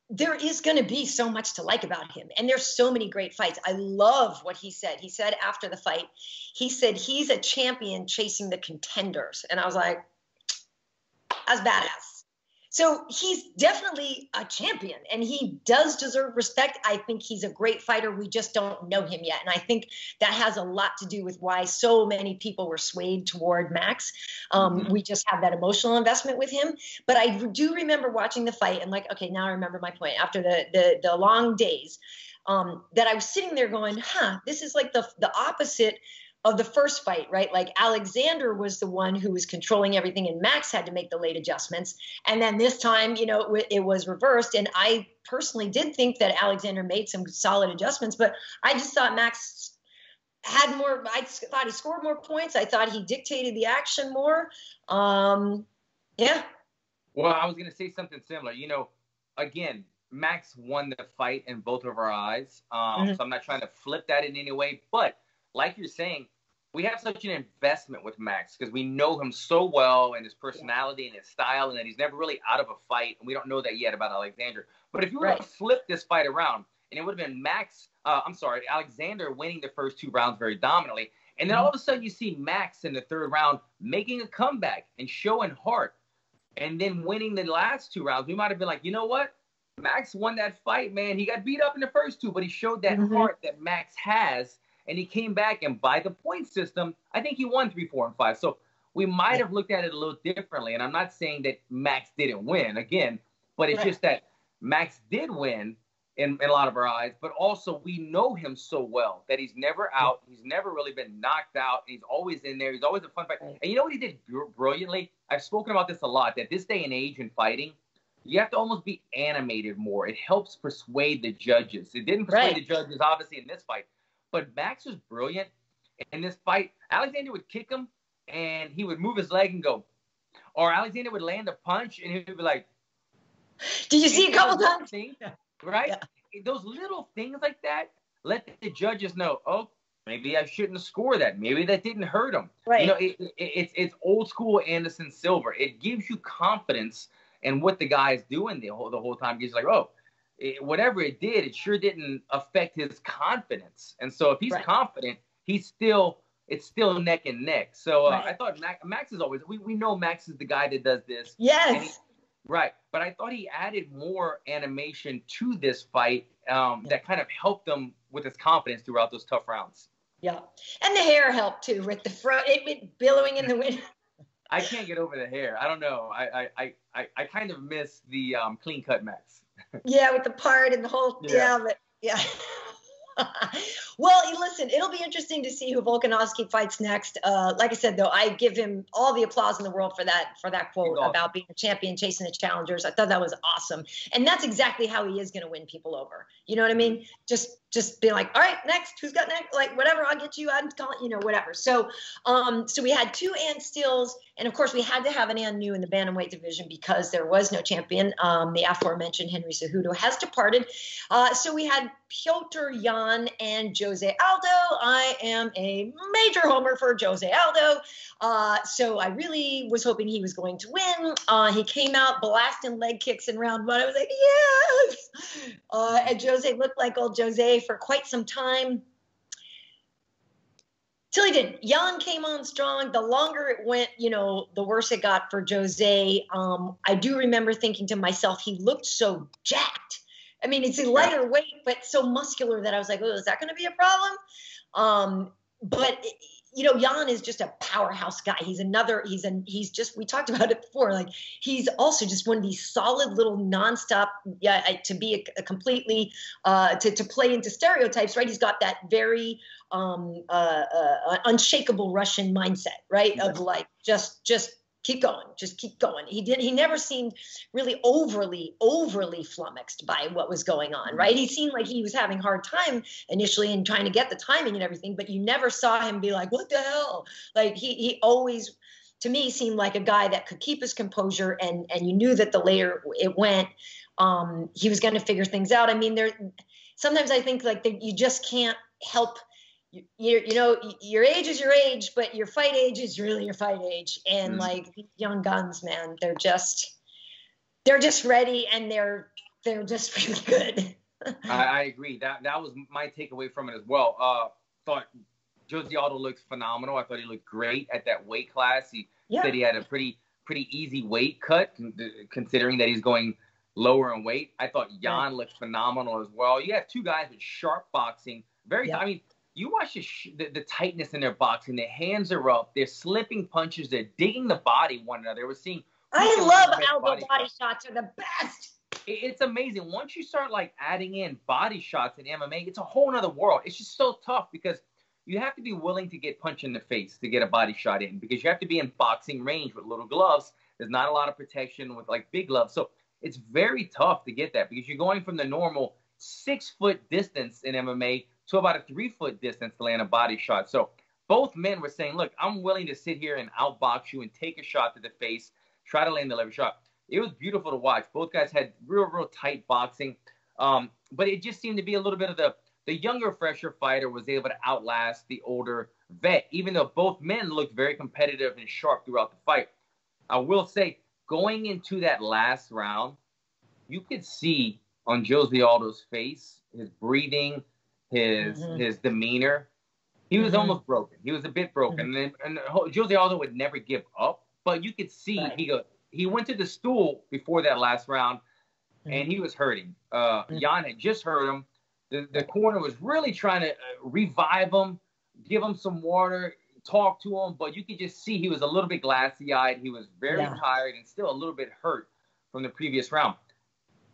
there is going to be so much to like about him. And there's so many great fights. I love what he said. He said after the fight, he said he's a champion chasing the contenders. And I was like, that's badass. So he's definitely a champion and he does deserve respect. I think he's a great fighter. We just don't know him yet. And I think that has a lot to do with why so many people were swayed toward Max. We just have that emotional investment with him. But I do remember watching the fight and like, okay, now I remember my point. After the long days, that I was sitting there going, this is like the opposite of the first fight, right? Like Alexander was the one who was controlling everything and Max had to make the late adjustments. And then this time, it was reversed. And I personally did think that Alexander made some solid adjustments, but I just thought Max had more, I thought he scored more points. I thought he dictated the action more. Yeah. Well, I was going to say something similar. Again, Max won the fight in both of our eyes. So I'm not trying to flip that in any way, but like you're saying, we have such an investment with Max because we know him so well and his personality and his style and that he's never really out of a fight. And we don't know that yet about Alexander. But if you were to flip this fight around and it would have been Alexander winning the first 2 rounds very dominantly. And then all of a sudden you see Max in the 3rd round making a comeback and showing heart and then winning the last 2 rounds. We might have been like, you know what? Max won that fight, man. He got beat up in the first 2, but he showed that heart that Max has. And he came back, and by the point system, I think he won 3, 4, and 5. So we might have looked at it a little differently. And I'm not saying that Max didn't win, again, but it's just that Max did win in a lot of our eyes. But also, we know him so well that he's never out. He's never really been knocked out. He's always in there. He's always a fun fight. And you know what he did brilliantly? I've spoken about this a lot, that this day and age in fighting, you have to almost be animated more. It helps persuade the judges. It didn't persuade the judges, obviously, in this fight. But Max was brilliant in this fight. Alexander would kick him, and he would move his leg and go. Or Alexander would land a punch, and he would be like. Did you see a couple times? Right? Yeah. Those little things like that let the judges know, oh, maybe I shouldn't score that. Maybe that didn't hurt him. Right. It's old school Anderson Silva. It gives you confidence in what the guy is doing the whole time. He's like, oh. Whatever it did, it sure didn't affect his confidence. And so if he's confident, it's still neck and neck. So I thought Max is always, we know Max is the guy that does this. Yes. But I thought he added more animation to this fight that kind of helped him with his confidence throughout those tough rounds. Yeah. And the hair helped too, with the front, it billowing in the wind. I can't get over the hair. I don't know. I kind of miss the clean cut Max. Yeah, with the part and the whole Well, listen, it'll be interesting to see who Volkanovski fights next. Like I said, though, I give him all the applause in the world for that quote about being a champion chasing the challengers. I thought that was awesome. And that's exactly how he is going to win people over. You know what I mean? Just be like, all right, next, who's got next? Like, whatever, I'll get you, I'm calling, whatever. So we had 2 Ann Stills, and of course we had to have an Ann New in the Bantamweight division because there was no champion. The aforementioned Henry Cejudo has departed. So we had Petr Yan and Jose Aldo. I am a major homer for Jose Aldo. So I really was hoping he was going to win. He came out blasting leg kicks in round 1. I was like, yes! And Jose looked like old Jose for quite some time. Till he didn't. Jan came on strong. The longer it went, the worse it got for Jose. I do remember thinking to myself, he looked so jacked. I mean, it's a lighter weight, but so muscular that I was like, oh, is that going to be a problem? But Jan is just a powerhouse guy. He's just, we talked about it before. Like, he's also just one of these solid little nonstop, to be a completely, to play into stereotypes, right? He's got that very unshakable Russian mindset, right? Of like, just keep going, just keep going. He never seemed really overly flummoxed by what was going on, right? He seemed like he was having a hard time initially and trying to get the timing and everything, but you never saw him be like, what the hell? Like he always, to me, seemed like a guy that could keep his composure, and you knew that the later it went, he was going to figure things out. I mean, sometimes I think like that you just can't help. You know, your age is your age, but your fight age is really your fight age. And like these young guns, man, they're just ready, and they're just really good. I agree. That was my takeaway from it as well. Thought Jose Aldo looked phenomenal. I thought he looked great at that weight class. He said he had a pretty easy weight cut, considering that he's going lower in weight. I thought Jan looked phenomenal as well. You have two guys with sharp boxing. I mean, you watch the tightness in their boxing. Their hands are up. They're slipping punches. They're digging the body one another. We're seeing. I love Aldo body shots are the best. It's amazing. Once you start like adding in body shots in MMA, it's a whole nother world. It's just so tough because you have to be willing to get punched in the face to get a body shot in, because you have to be in boxing range with little gloves. There's not a lot of protection with like big gloves. So it's very tough to get that, because you're going from the normal 6-foot distance in MMA to about a 3-foot distance to land a body shot. So both men were saying, look, I'm willing to sit here and outbox you and take a shot to the face, try to land the lever shot. It was beautiful to watch. Both guys had real tight boxing. But it just seemed to be a little bit of the younger, fresher fighter was able to outlast the older vet, even though both men looked very competitive and sharp throughout the fight. I will say, going into that last round, you could see on Jose Aldo's face, his breathing, his demeanor. He was almost broken. He was a bit broken. And Jose Aldo would never give up, but you could see he went to the stool before that last round, and he was hurting. Jan had just hurt him. The corner was really trying to revive him, give him some water, talk to him, but you could just see he was a little bit glassy-eyed. He was very tired and still a little bit hurt from the previous round.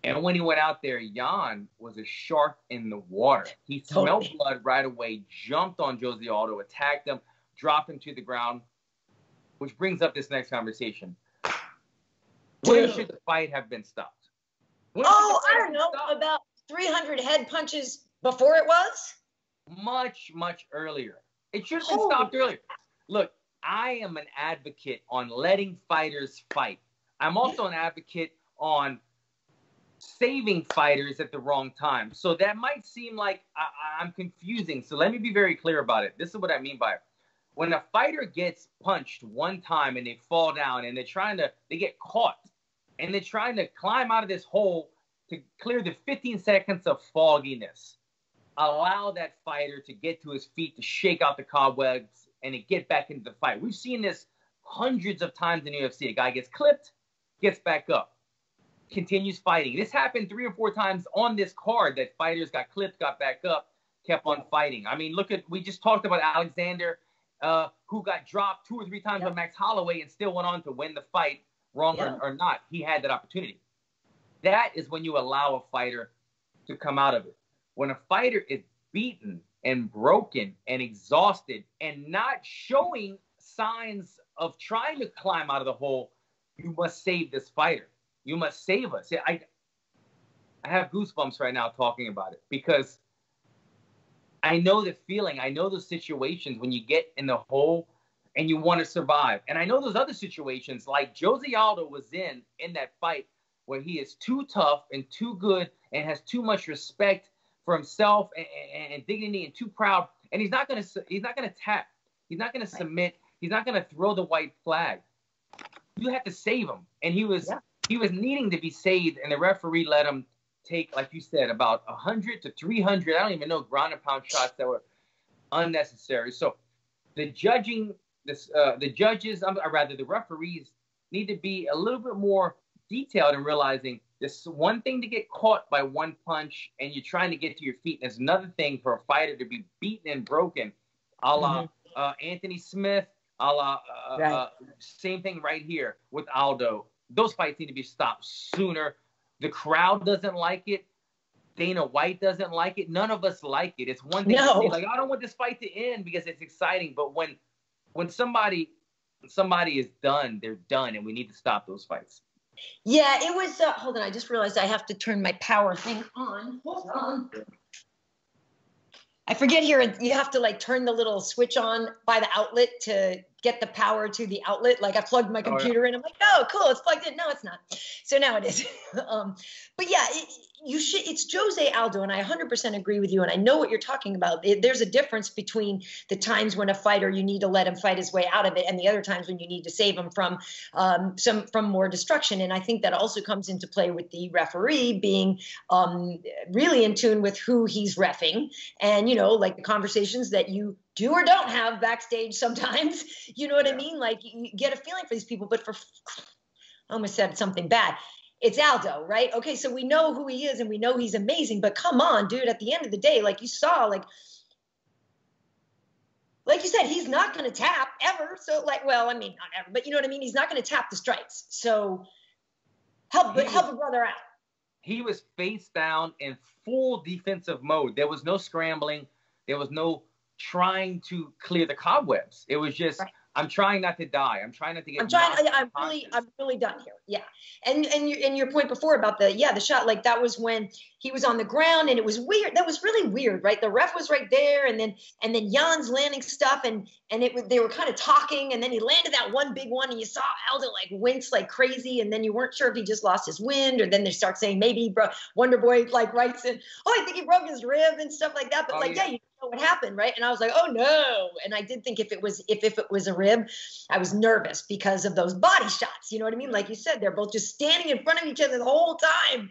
And when he went out there, Jan was a shark in the water. He smelled blood right away, jumped on Jose Aldo, attacked him, dropped him to the ground, which brings up this next conversation. When should the fight have been stopped? I don't know, about 300 head punches before it was? Much earlier. It should have been stopped earlier. Look, I am an advocate on letting fighters fight. I'm also an advocate on saving fighters at the wrong time. So that might seem like I'm confusing. So let me be very clear about it. This is what I mean by it. When a fighter gets punched one time and they fall down and they get caught and they're trying to climb out of this hole to clear the 15 seconds of fogginess, allow that fighter to get to his feet, to shake out the cobwebs and to get back into the fight. We've seen this hundreds of times in UFC. A guy gets clipped, gets back up, continues fighting. This happened 3 or 4 times on this card that fighters got clipped, got back up, kept on fighting. I mean, we just talked about Alexander, who got dropped 2 or 3 times by Max Holloway and still went on to win the fight, wrong or not. He had that opportunity. That is when you allow a fighter to come out of it. When a fighter is beaten and broken and exhausted and not showing signs of trying to climb out of the hole, you must save this fighter. You must save us. I have goosebumps right now talking about it, because I know the feeling. I know those situations when you get in the hole and you want to survive. And I know those other situations like Jose Aldo was in that fight where he is too tough and too good and has too much respect for himself and dignity and too proud. And he's not going to tap. He's not going to submit. He's not going to throw the white flag. You have to save him. And he was needing to be saved, and the referee let him take, like you said, about 100 to 300, I don't even know, ground and pound shots that were unnecessary. So the referees need to be a little bit more detailed in realizing this one thing to get caught by one punch and you're trying to get to your feet. And it's another thing for a fighter to be beaten and broken, a la Anthony Smith, a la same thing right here with Aldo. Those fights need to be stopped sooner. The crowd doesn't like it. Dana White doesn't like it. None of us like it. It's one thing to say, like, I don't want this fight to end because it's exciting. But when somebody somebody is done, they're done, and we need to stop those fights. Yeah, it was. Hold on, I just realized I have to turn my power thing on. Hold on. I forget here, you have to like turn the little switch on by the outlet to get the power to the outlet. Like I plugged my computer in. I'm like, oh, cool, it's plugged in. No, it's not. So now it is. But yeah, it's Jose Aldo, and I 100% agree with you. And I know what you're talking about. There's a difference between the times when a fighter, you need to let him fight his way out of it, and the other times when you need to save him from more destruction. And I think that also comes into play with the referee being really in tune with who he's reffing, and like the conversations that you do or don't have backstage sometimes. You know what I mean? Like you get a feeling for these people, but I almost said something bad. It's Aldo, right? Okay, so we know who he is and we know he's amazing, but come on, dude, at the end of the day, like you saw, like you said, he's not going to tap ever. So like, well, I mean, not ever, but you know what I mean? He's not going to tap the strikes. So help a brother out. He was face down in full defensive mode. There was no scrambling. There was no trying to clear the cobwebs. It was just, right. I'm trying not to die. I'm trying not to get. I'm really done here. Yeah, and your point before about the shot, like that was when he was on the ground and it was weird. That was really weird, right? The ref was right there, and then Jan's landing stuff, and they were kind of talking, and then he landed that one big one, and you saw Aldo like wince like crazy, and then you weren't sure if he just lost his wind, or then they start saying maybe Wonder Boy like writes in, oh, I think he broke his rib and stuff like that, but you know what happened, right? And I was like, oh no, and I did think if it was a rib, I was nervous because of those body shots. You know what I mean? Like you said, they're both just standing in front of each other the whole time,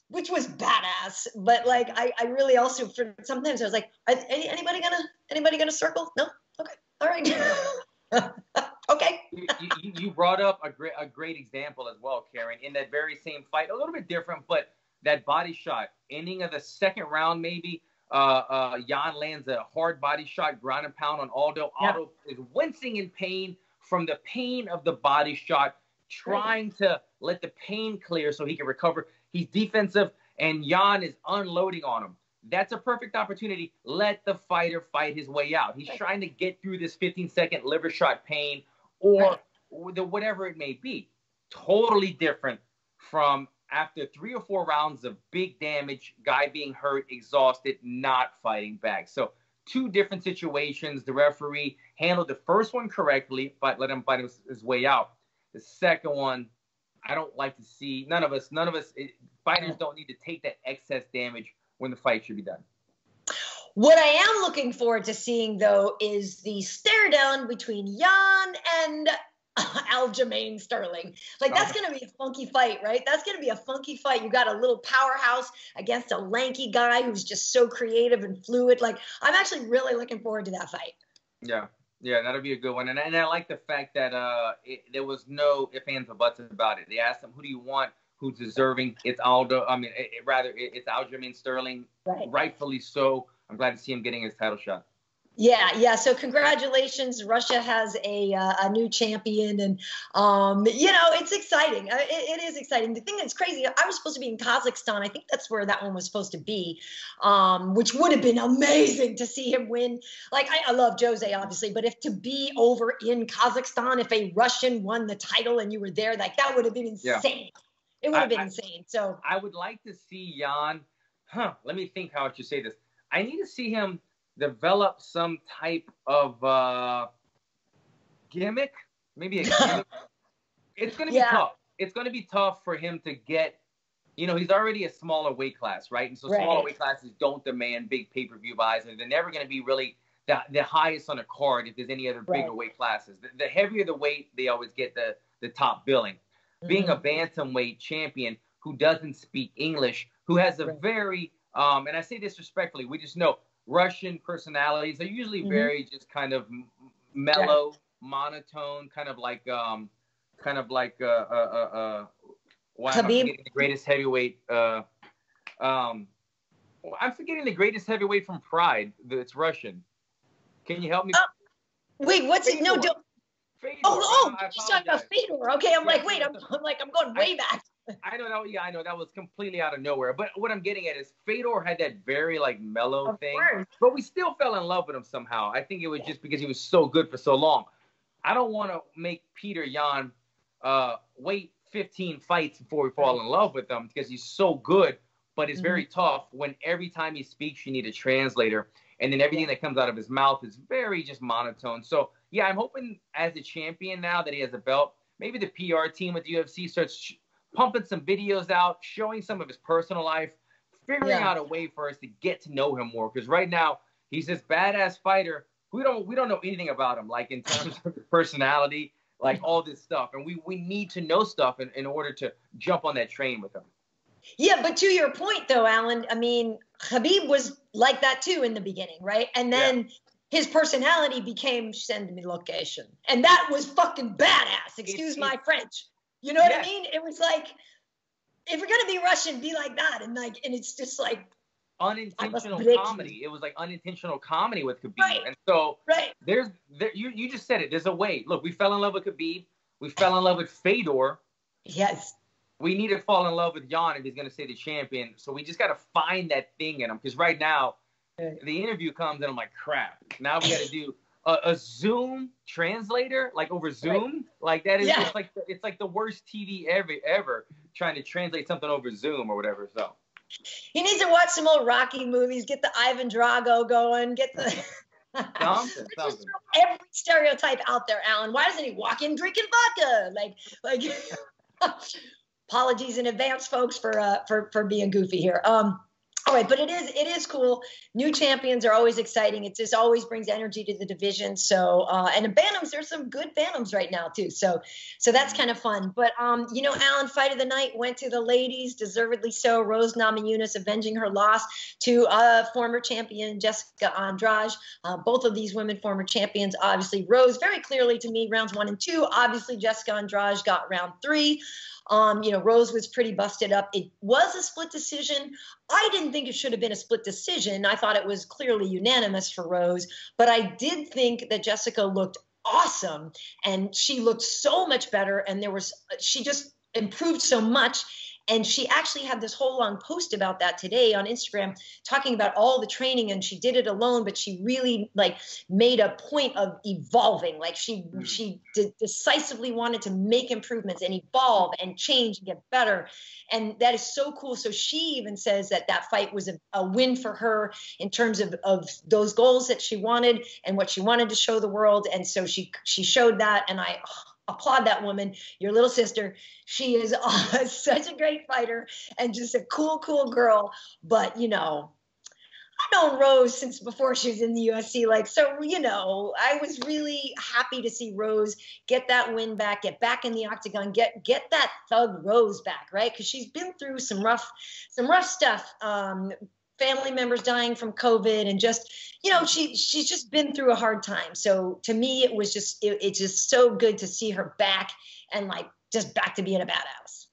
which was badass. But like, I really also, sometimes I was like, anybody gonna circle? No? Okay. All right. Okay. you brought up a great example as well, Karyn, in that very same fight, a little bit different, but that body shot, ending of the second round, maybe, Jan lands a hard body shot, ground and pound on Aldo. Aldo is wincing in pain from the pain of the body shot, trying to let the pain clear so he can recover. He's defensive, and Jan is unloading on him. That's a perfect opportunity. Let the fighter fight his way out. He's trying to get through this 15-second liver shot pain or whatever it may be. Totally different from after 3 or 4 rounds of big damage, guy being hurt, exhausted, not fighting back. So 2 different situations. The referee handled the first one correctly, but let him fight his way out. The second one, I don't like to see. None of us, fighters don't need to take that excess damage when the fight should be done. What I am looking forward to seeing, though, is the stare down between Jan and Aljamain Sterling. Like, that's going to be a funky fight, right? That's going to be a funky fight. You got a little powerhouse against a lanky guy who's just so creative and fluid. Like, I'm actually really looking forward to that fight. Yeah, that'll be a good one. And I like the fact that there was no ifs, ands, or buts about it. They asked him, who do you want? Who's deserving? It's Aldo. I mean, it's Aljamain Sterling. Right. Rightfully so. I'm glad to see him getting his title shot. Yeah. So congratulations. Russia has a new champion, and it's exciting. It is exciting. The thing that's crazy, I was supposed to be in Kazakhstan. I think that's where that one was supposed to be, which would have been amazing to see him win. Like, I love Jose, obviously, but if to be over in Kazakhstan, if a Russian won the title and you were there, like, that would have been insane. Yeah. It would have been insane. So I would like to see Jan. Let me think how I should say this. I need to see him develop some type of gimmick, maybe a gimmick. It's going to be tough. It's going to be tough for him to get, he's already a smaller weight class, right? And so smaller weight classes don't demand big pay-per-view buys, and they're never going to be really the highest on a card if there's any other bigger weight classes. The heavier the weight, they always get the top billing. Mm-hmm. Being a bantamweight champion who doesn't speak English, who has a very, and I say this respectfully, we just know, Russian personalities are usually very just kind of mellow, monotone, kind of like I'm forgetting the greatest heavyweight. I'm forgetting the greatest heavyweight from Pride. It's Russian. Can you help me? Wait, what's it? No, don't. Fedor. You're talking about Fedor. Okay, I'm like, wait, I'm going way back. I know that. Yeah, I know that was completely out of nowhere. But what I'm getting at is Fedor had that very mellow thing, but we still fell in love with him somehow. I think it was just because he was so good for so long. I don't want to make Petr Yan wait 15 fights before we fall in love with him because he's so good, but it's very tough when every time he speaks, you need a translator. And then everything that comes out of his mouth is very just monotone. So, yeah, I'm hoping as a champion now that he has a belt, maybe the PR team with the UFC starts pumping some videos out, showing some of his personal life, figuring out a way for us to get to know him more. Because right now, he's this badass fighter. We don't know anything about him, like in terms of personality, like all this stuff. And we need to know stuff in order to jump on that train with him. Yeah, but to your point, though, Alan, I mean, Khabib was like that, too, in the beginning, right? And then his personality became send me location. And that was fucking badass. Excuse my French. You know what I mean? It was like, if you're going to be Russian, be like that. And it's just like. Unintentional comedy. It was like unintentional comedy with Khabib. Right. And so you just said it. There's a way. Look, we fell in love with Khabib. We fell in love with Fedor. Yes. We need to fall in love with Yan if he's going to stay the champion. So we just got to find that thing in him. Because right now, the interview comes and I'm like, crap. Now we got to do a Zoom translator, like over Zoom. Like that is it's like the worst TV ever trying to translate something over Zoom or whatever. So he needs to watch some old Rocky movies, get the Ivan Drago going, get the something. Every stereotype out there, Alan. Why doesn't he walk in drinking vodka? Like apologies in advance, folks, for being goofy here. All right, but it is cool. New champions are always exciting. It just always brings energy to the division. So, and in Bantams, there's some good Bantams right now too. So that's kind of fun. But Alan, fight of the night went to the ladies, deservedly so. Rose Namajunas avenging her loss to former champion Jessica Andrade. Both of these women, former champions, obviously. Rose very clearly to me, rounds 1 and 2. Obviously, Jessica Andrade got round 3. Rose was pretty busted up. It was a split decision. I didn't think it should have been a split decision. I thought it was clearly unanimous for Rose, but I did think that Jessica looked awesome and she looked so much better. And she just improved so much. And she actually had this whole long post about that today on Instagram, talking about all the training, and she did it alone, but she really made a point of evolving. Like she decisively wanted to make improvements and evolve and change and get better. And that is so cool. So she even says that fight was a win for her in terms of those goals that she wanted and what she wanted to show the world. And so she showed that, and I applaud that woman, your little sister. She is such a great fighter and just a cool girl. But, I've known Rose since before she was in the UFC. I was really happy to see Rose get that win back, get back in the octagon, get that thug Rose back, right? Because she's been through some rough stuff. Family members dying from COVID and just, she's just been through a hard time. So to me, it was just, it's just so good to see her back and just back to being a badass.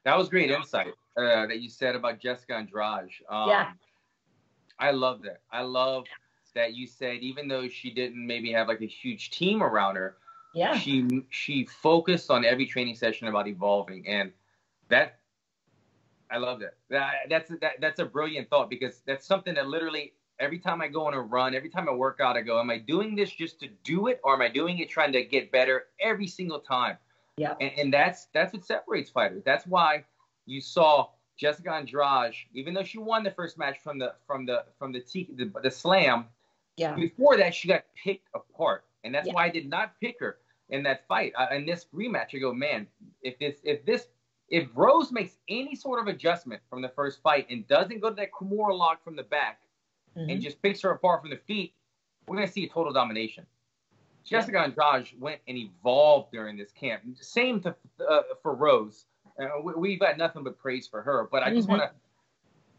That was great insight that you said about Jessica Andrade. I love that. I love that you said, even though she didn't maybe have a huge team around her, she focused on every training session about evolving. And I love that. That's a brilliant thought, because that's something that literally every time I go on a run, every time I work out, I go, am I doing this just to do it, or am I doing it trying to get better every single time? Yeah. And that's what separates fighters. That's why you saw Jessica Andrade, even though she won the first match from the slam. Yeah. Before that, she got picked apart, and that's why I did not pick her in that fight. In this rematch, I go, man, if Rose makes any sort of adjustment from the first fight and doesn't go to that Kimura lock from the back and just picks her apart from the feet, we're going to see a total domination. Jessica Andrade went and evolved during this camp. Same for Rose. We've got nothing but praise for her. But I just want to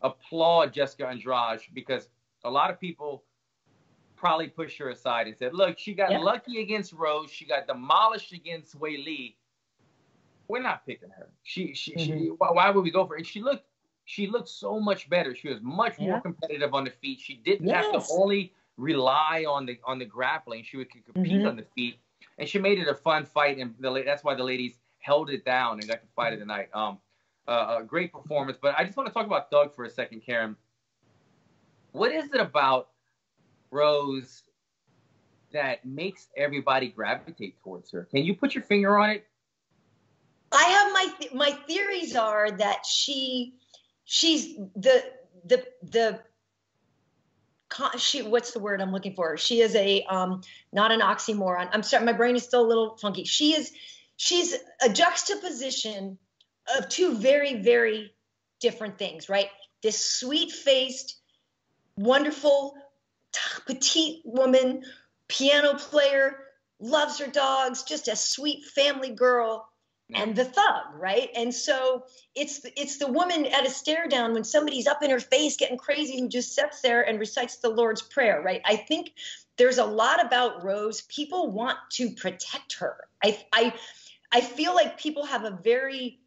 applaud Jessica Andrade, because a lot of people probably pushed her aside and said, look, she got lucky against Rose. She got demolished against Wei Li. We're not picking her. Why would we go for it? And she looked so much better. She was much more competitive on the feet. She didn't have to only rely on the grappling. She could compete on the feet, and she made it a fun fight. And that's why the ladies held it down and got the fight of the night. A great performance. But I just want to talk about Thug for a second, Karyn. What is it about Rose that makes everybody gravitate towards her? Can you put your finger on it? I have my theories are that she's what's the word I'm looking for? She is a not an oxymoron. I'm sorry, my brain is still a little funky. She's a juxtaposition of two very, very different things, right? This sweet-faced, wonderful, petite woman, piano player, loves her dogs, just a sweet family girl, and the thug, right? And so it's the woman at a stare down when somebody's up in her face getting crazy who just sits there and recites the Lord's Prayer, right? I think there's a lot about Rose. People want to protect her. I feel like people have a very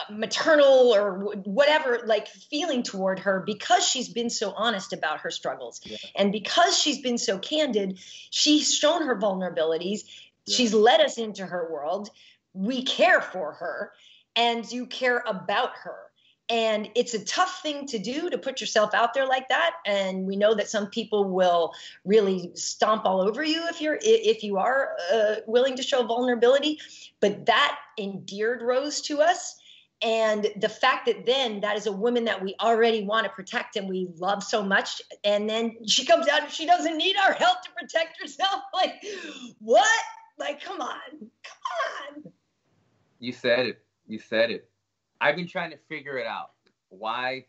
maternal or whatever like feeling toward her because she's been so honest about her struggles. Yeah. And because she's been so candid, she's shown her vulnerabilities. Yeah. She's let us into her world. We care for her and you care about her. And it's a tough thing to do, to put yourself out there like that. And we know that some people will really stomp all over you if you are willing to show vulnerability. But that endeared Rose to us. And the fact that then that is a woman that we already want to protect and we love so much. And then she comes out and she doesn't need our help to protect herself. Like, what? Like, come on. Come on. You said it. You said it. I've been trying to figure it out. Why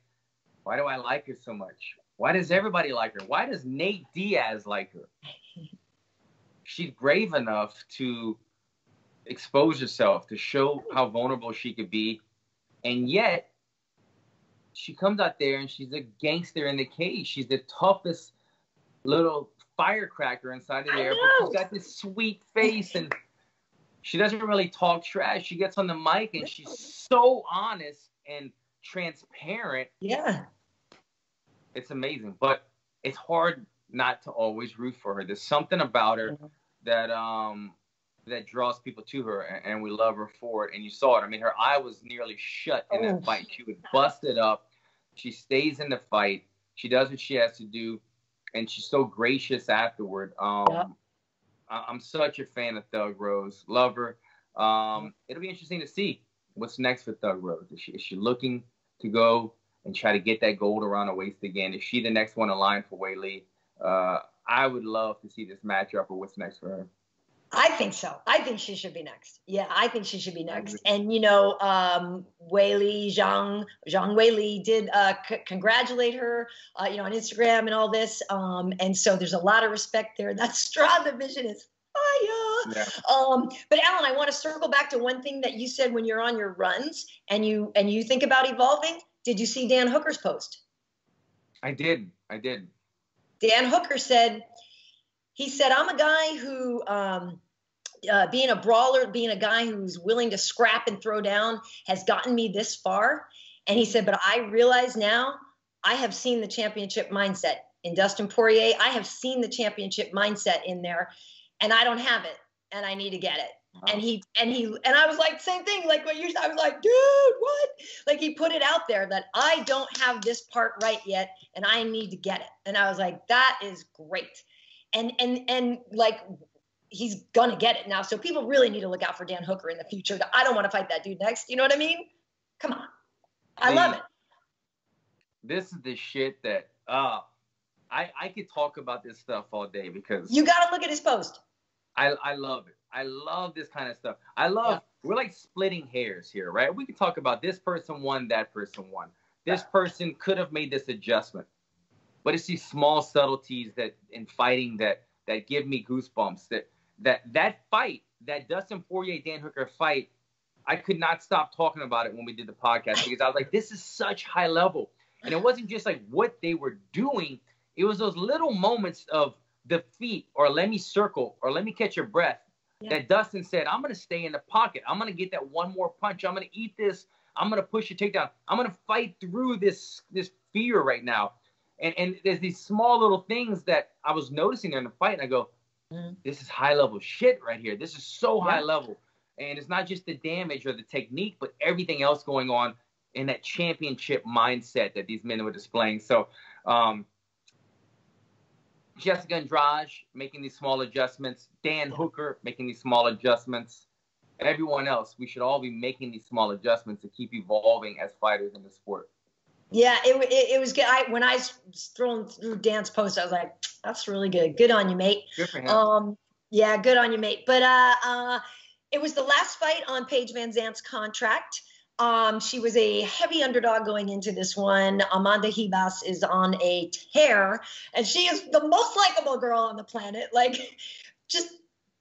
do I like her so much? Why does everybody like her? Why does Nate Diaz like her? She's brave enough to expose herself, to show how vulnerable she could be. And yet, she comes out there and she's a gangster in the cage. She's the toughest little firecracker inside of there. But she's got this sweet face and she doesn't really talk trash. She gets on the mic and she's so honest and transparent. Yeah. It's amazing. But it's hard not to always root for her. There's something about her that draws people to her, and we love her for it. And you saw it. I mean, her eye was nearly shut in that fight. She would bust it up. She stays in the fight. She does what she has to do, and she's so gracious afterward. I'm such a fan of Thug Rose. Love her. It'll be interesting to see what's next for Thug Rose. Is she looking to go and try to get that gold around her waist again? Is she the next one in line for Weili? I would love to see this matchup or what's next for her. I think so. I think she should be next. Yeah, I think she should be next. And, you know, Weili, Zhang Weili did congratulate her, on Instagram and all this. And so there's a lot of respect there. That straw division is fire. Yeah. But Alan, I want to circle back to one thing that you said when you're on your runs and you think about evolving. Did you see Dan Hooker's post? I did. Dan Hooker said, I'm a guy who, being a brawler, being a guy who's willing to scrap and throw down has gotten me this far. And he said, but I realize now I have seen the championship mindset in Dustin Poirier. I have seen the championship mindset in there and I don't have it and I need to get it. Wow. And I was like, same thing, like what you said. I was like, dude, what? Like he put it out there that I don't have this part right yet and I need to get it. And I was like, that is great. And like, he's gonna get it now. So people really need to look out for Dan Hooker in the future. I don't want to fight that dude next. You know what I mean? Come on. I love it. This is the shit that, I could talk about this stuff all day because. You got to look at his post. I love it. I love this kind of stuff. We're like splitting hairs here, right? We can talk about this person won, that person won. This person could have made this adjustment. But it's these small subtleties that in fighting that give me goosebumps. That fight, that Dustin Poirier Dan Hooker fight, I could not stop talking about it when we did the podcast because I was like, this is such high level. And it wasn't just like what they were doing. It was those little moments of defeat or let me circle or let me catch your breath that Dustin said, I'm going to stay in the pocket. I'm going to get that one more punch. I'm going to eat this. I'm going to push your takedown. I'm going to fight through this fear right now. And there's these small little things that I was noticing during the fight, and I go, this is high-level shit right here. This is so high level. And it's not just the damage or the technique, but everything else going on in that championship mindset that these men were displaying. So Jessica Andrade making these small adjustments. Dan Hooker making these small adjustments. Everyone else, we should all be making these small adjustments to keep evolving as fighters in the sport. Yeah, it was good. When I was scrolling through Dan's post, I was like, that's really good. Good on you, mate. Good for him. Yeah, good on you, mate. But it was the last fight on Paige Van Zandt's contract. She was a heavy underdog going into this one. Amanda Ribas is on a tear, and she is the most likable girl on the planet. Like, just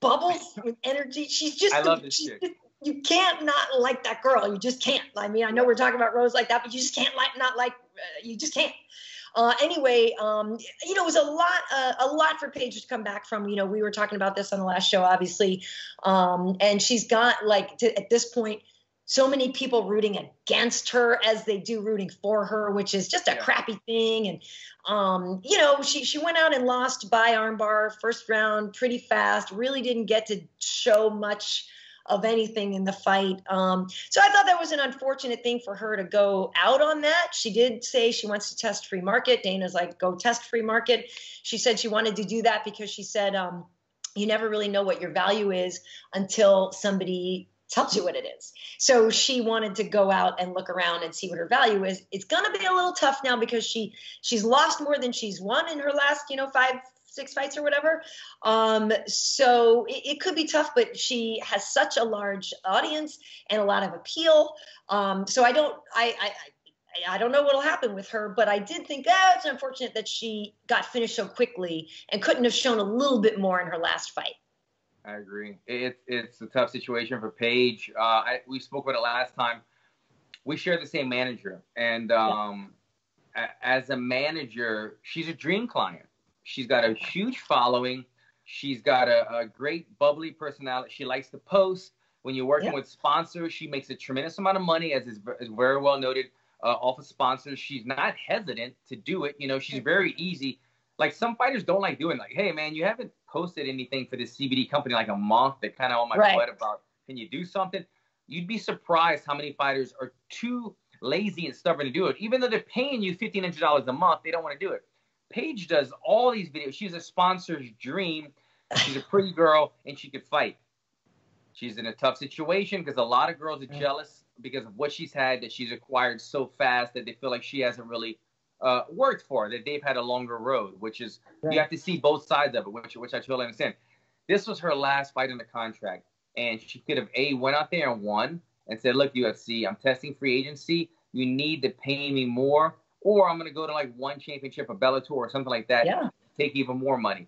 bubbles with energy. She's just. I love this chick. You can't not like that girl. You just can't. I mean, I know we're talking about Rose like that, but you just can't you just can't. Anyway, it was a lot for Paige to come back from. We were talking about this on the last show, obviously. And she's got at this point, so many people rooting against her as they do rooting for her, which is just a crappy thing. And, she went out and lost by armbar first round pretty fast, really didn't get to show much of anything in the fight. So I thought that was an unfortunate thing for her to go out on that. She did say she wants to test free market. Dana's like, go test free market. She said she wanted to do that because she said, you never really know what your value is until somebody tells you what it is. So she wanted to go out and look around and see what her value is. It's going to be a little tough now because she's lost more than she's won in her last, 5-6 fights or whatever. So it could be tough, but she has such a large audience and a lot of appeal. So I don't know what'll happen with her, but I did think it's unfortunate that she got finished so quickly and couldn't have shown a little bit more in her last fight. I agree. It's a tough situation for Paige. We spoke about it last time. We share the same manager, and as a manager, she's a dream client. She's got a huge following. She's got a great bubbly personality. She likes to post. When you're working with sponsors, she makes a tremendous amount of money, as is very well noted, off of sponsors. She's not hesitant to do it. She's very easy. Like, some fighters don't like doing, like, hey, man, you haven't posted anything for this CBD company like a month. They're kind of on my butt about, can you do something? You'd be surprised how many fighters are too lazy and stubborn to do it. Even though they're paying you $1,500 a month, they don't want to do it. Paige does all these videos. She's a sponsor's dream. She's a pretty girl, and she could fight. She's in a tough situation because a lot of girls are jealous because of what she's had, that she's acquired so fast that they feel like she hasn't really worked for, that they've had a longer road, which is, you have to see both sides of it, which I totally understand. This was her last fight in the contract, and she could have, went out there and won and said, look, UFC, I'm testing free agency. You need to pay me more, or I'm going to go to like one championship, a Bellator or something like that, take even more money.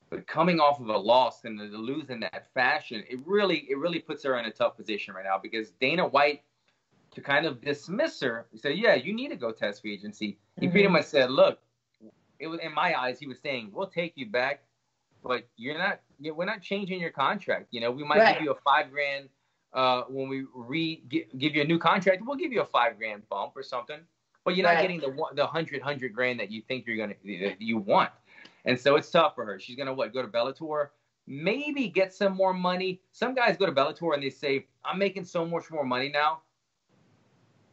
But coming off of a loss and to lose in that fashion, it really puts her in a tough position right now, because Dana White, to kind of dismiss her, he said, yeah, you need to go test free agency. He pretty much said, look, it was, in my eyes, he was saying, we'll take you back, but we're not changing your contract. We might give you a $5,000 when we give you a new contract. We'll give you a $5,000 bump or something, but you're not getting the $100,000 that you think you want. And so it's tough for her. She's gonna go to Bellator, maybe get some more money. Some guys go to Bellator and they say, I'm making so much more money now.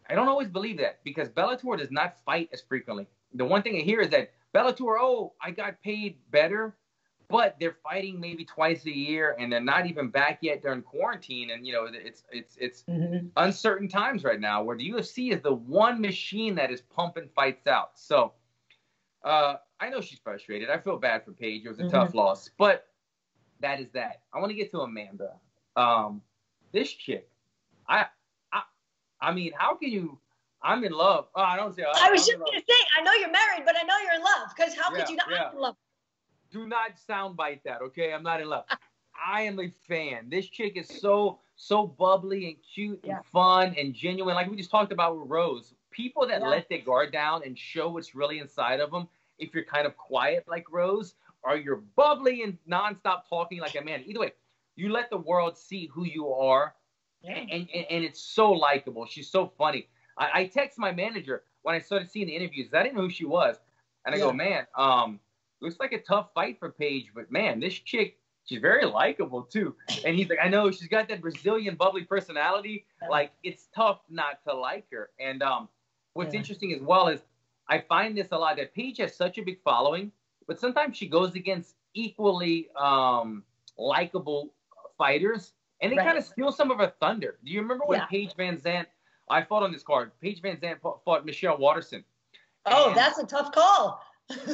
I don't always believe that, because Bellator does not fight as frequently. The one thing I hear is that Bellator, I got paid better, but they're fighting maybe twice a year, and they're not even back yet during quarantine. And it's uncertain times right now, where the UFC is the one machine that is pumping fights out. So I know she's frustrated. I feel bad for Paige. It was a tough loss, but that is that. I want to get to Amanda. This chick, I mean, how can you? I'm in love. Oh, I don't say. I was just going to say, I know you're married, but I know you're in love. Because how could you not be in love? Do not soundbite that, okay? I'm not in love. I am a fan. This chick is so bubbly and cute and fun and genuine. Like we just talked about with Rose. People that let their guard down and show what's really inside of them, if you're kind of quiet like Rose, or you're bubbly and nonstop talking like a man. Either way, you let the world see who you are. And it's so likable. She's so funny. I text my manager when I started seeing the interviews. I didn't know who she was. And I go, man, looks like a tough fight for Paige. But, man, this chick, she's very likable, too. And he's like, I know, she's got that Brazilian bubbly personality. Like, it's tough not to like her. And what's interesting as well is I find this a lot, that Paige has such a big following. but sometimes she goes against equally likable fighters, and they kind of steal some of her thunder. Do you remember when Paige Van Zandt? I fought on this card. Paige Van Zandt fought Michelle Waterson. Oh, that's a tough call.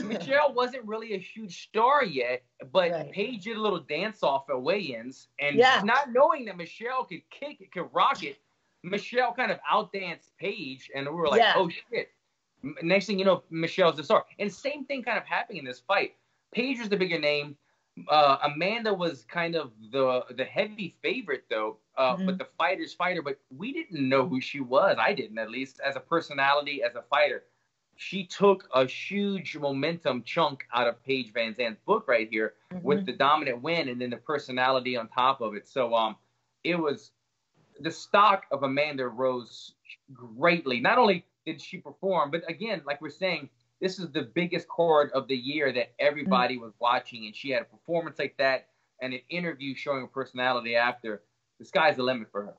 Michelle wasn't really a huge star yet, but Paige did a little dance-off at weigh-ins, and not knowing that Michelle could kick it, could rock it, Michelle kind of outdanced Paige, and we were like, oh, shit. Next thing you know, Michelle's the star. And same thing kind of happening in this fight. Paige was the bigger name. Amanda was kind of the heavy favorite, though, but the fighter's fighter. But we didn't know who she was. I didn't, at least, as a personality, as a fighter. She took a huge momentum chunk out of Paige Van Zandt's book right here with the dominant win and then the personality on top of it. So it was the stock of Amanda rose greatly. Not only did she perform, but again, like we're saying, this is the biggest card of the year that everybody was watching, and she had a performance like that and an interview showing her personality after. The sky's the limit for her.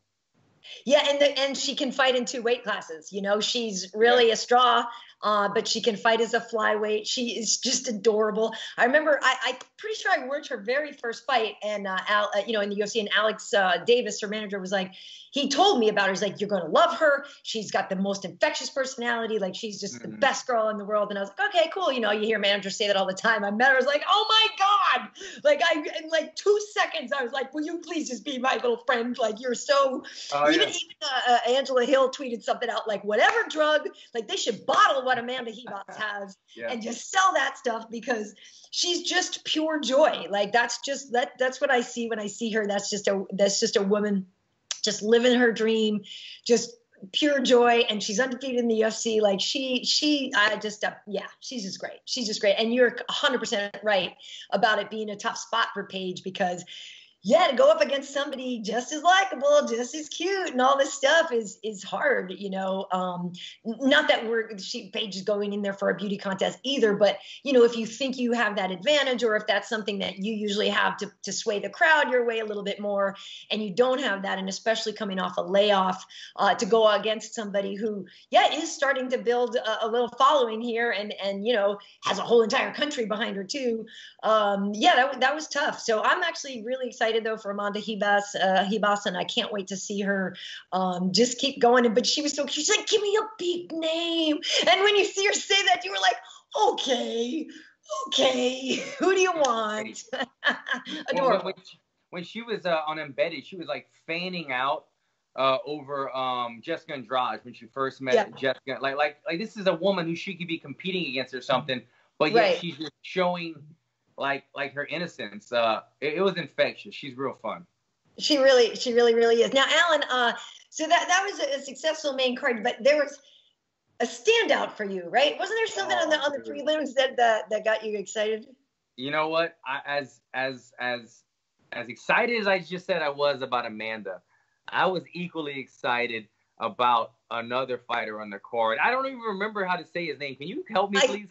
Yeah, and she can fight in 2 weight classes. You know, she's really a straw, but she can fight as a flyweight. She is just adorable. I remember, I'm pretty sure I worked her very first fight, and in the UFC, and Alex Davis, her manager, was like, he told me about her. He's like, you're going to love her. She's got the most infectious personality. Like, she's just the best girl in the world. And I was like, okay, cool. You know, you hear managers say that all the time. I met her. I was like, oh my God. Like, in like 2 seconds, I was like, will you please just be my little friend? Like, you're so, even Angela Hill tweeted something out, like, whatever drug, like, they should bottle what Amanda Ribas has and just sell that stuff, because she's just pure joy. Like, that's what I see when I see her. That's just a woman just living her dream, just pure joy. And she's undefeated in the UFC. Like, she's just great. She's just great. And you're 100% right about it being a tough spot for Paige, because to go up against somebody just as likable, just as cute, and all this stuff is hard, you know. Not that Paige is going in there for a beauty contest either, but, you know, if you think you have that advantage, or if that's something that you usually have to sway the crowd your way a little bit more, and you don't have that, and especially coming off a layoff, to go against somebody who, is starting to build a little following here, and you know, has a whole entire country behind her too. That was tough. So I'm actually really excited, though, for Amanda Ribas, and I can't wait to see her just keep going. But she was so cute. She's like, give me a big name. And when you see her say that, you were like, okay, who do you want? Adorable. When she was on Embedded, she was like fanning out over Jessica Andrade when she first met Jessica. Like this is a woman who she could be competing against or something, but yet she's just showing like her innocence. It was infectious. She's real fun. She really is. Now, Alan, so that was a successful main card, but there was a standout for you, right? Wasn't there something on the prelims that got you excited? You know what? As excited as I just said I was about Amanda, I was equally excited about another fighter on the card. I don't even remember how to say his name. Can you help me, please?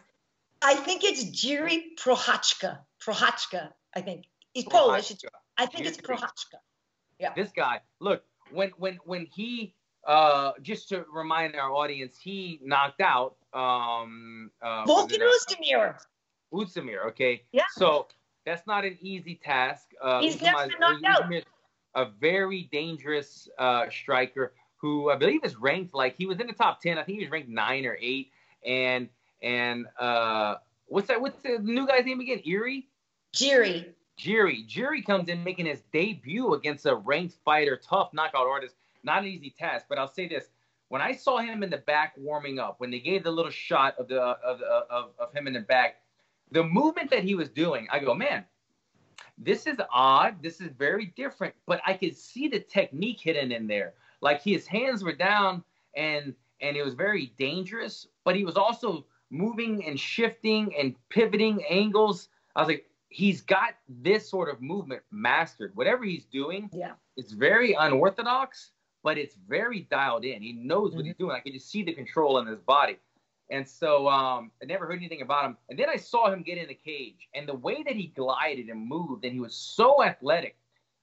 I think it's Jiri Prochazka. I think he's Polish. I think it's Prochazka. Yeah. This guy, look, when he just to remind our audience, he knocked out Volkanovski. Okay. Yeah. So that's not an easy task. He's never been knocked out. A very dangerous striker who I believe is ranked, like, he was in the top 10. I think he was ranked 9 or 8. And what's the new guy's name again? Jiri comes in making his debut against a ranked fighter, tough knockout artist. Not an easy task, but I'll say this: when I saw him in the back warming up, when they gave the little shot of him in the back, the movement that he was doing, I go, man, this is odd. This is very different, but I could see the technique hidden in there. Like, his hands were down, and it was very dangerous, but he was also moving and shifting and pivoting angles. I was like, he's got this sort of movement mastered. Whatever he's doing, it's very unorthodox, but it's very dialed in. He knows what he's doing. I could just see the control in his body. And so I never heard anything about him. And then I saw him get in the cage, and the way that he glided and moved, and he was so athletic,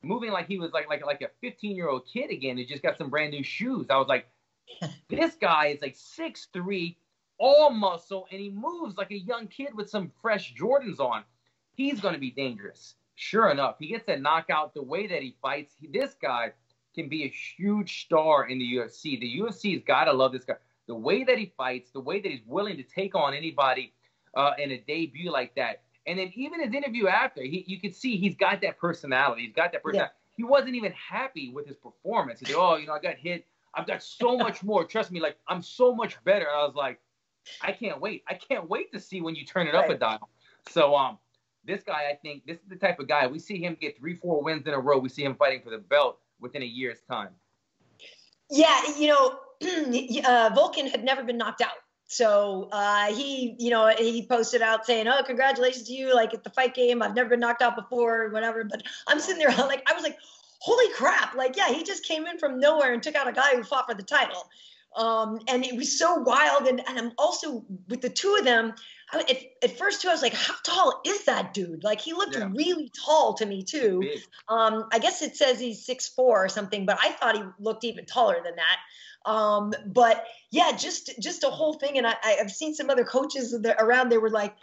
moving like he was like a 15-year-old kid again who just got some brand new shoes. I was like, this guy is like 6'3", all muscle, and he moves like a young kid with some fresh Jordans on. He's going to be dangerous. Sure enough, he gets that knockout. The way that he fights, this guy can be a huge star in the UFC. The UFC's got to love this guy. The way that he fights, the way that he's willing to take on anybody in a debut like that. And then even his interview after, you could see he's got that personality. He's got that personality. Yeah. He wasn't even happy with his performance. He said, oh, I got hit. I've got so much more. Trust me, like, I'm so much better. I was like, I can't wait. I can't wait to see when you turn it up a dial. So this guy, I think, this is the type of guy. We see him get 3-4 wins in a row. We see him fighting for the belt within a year's time. Yeah, Volkan had never been knocked out. So he posted out saying, oh, congratulations to you, like, at the fight game. I've never been knocked out before, whatever. But I'm sitting there, like, I was like, holy crap. Like, yeah, he just came in from nowhere and took out a guy who fought for the title. And it was so wild. And I'm also, with the two of them, at first, too, I was like, how tall is that dude? Like, he looked really tall to me, too. I guess it says he's 6'4" or something, but I thought he looked even taller than that. But, yeah, just a whole thing. And I've seen some other coaches around, they were like,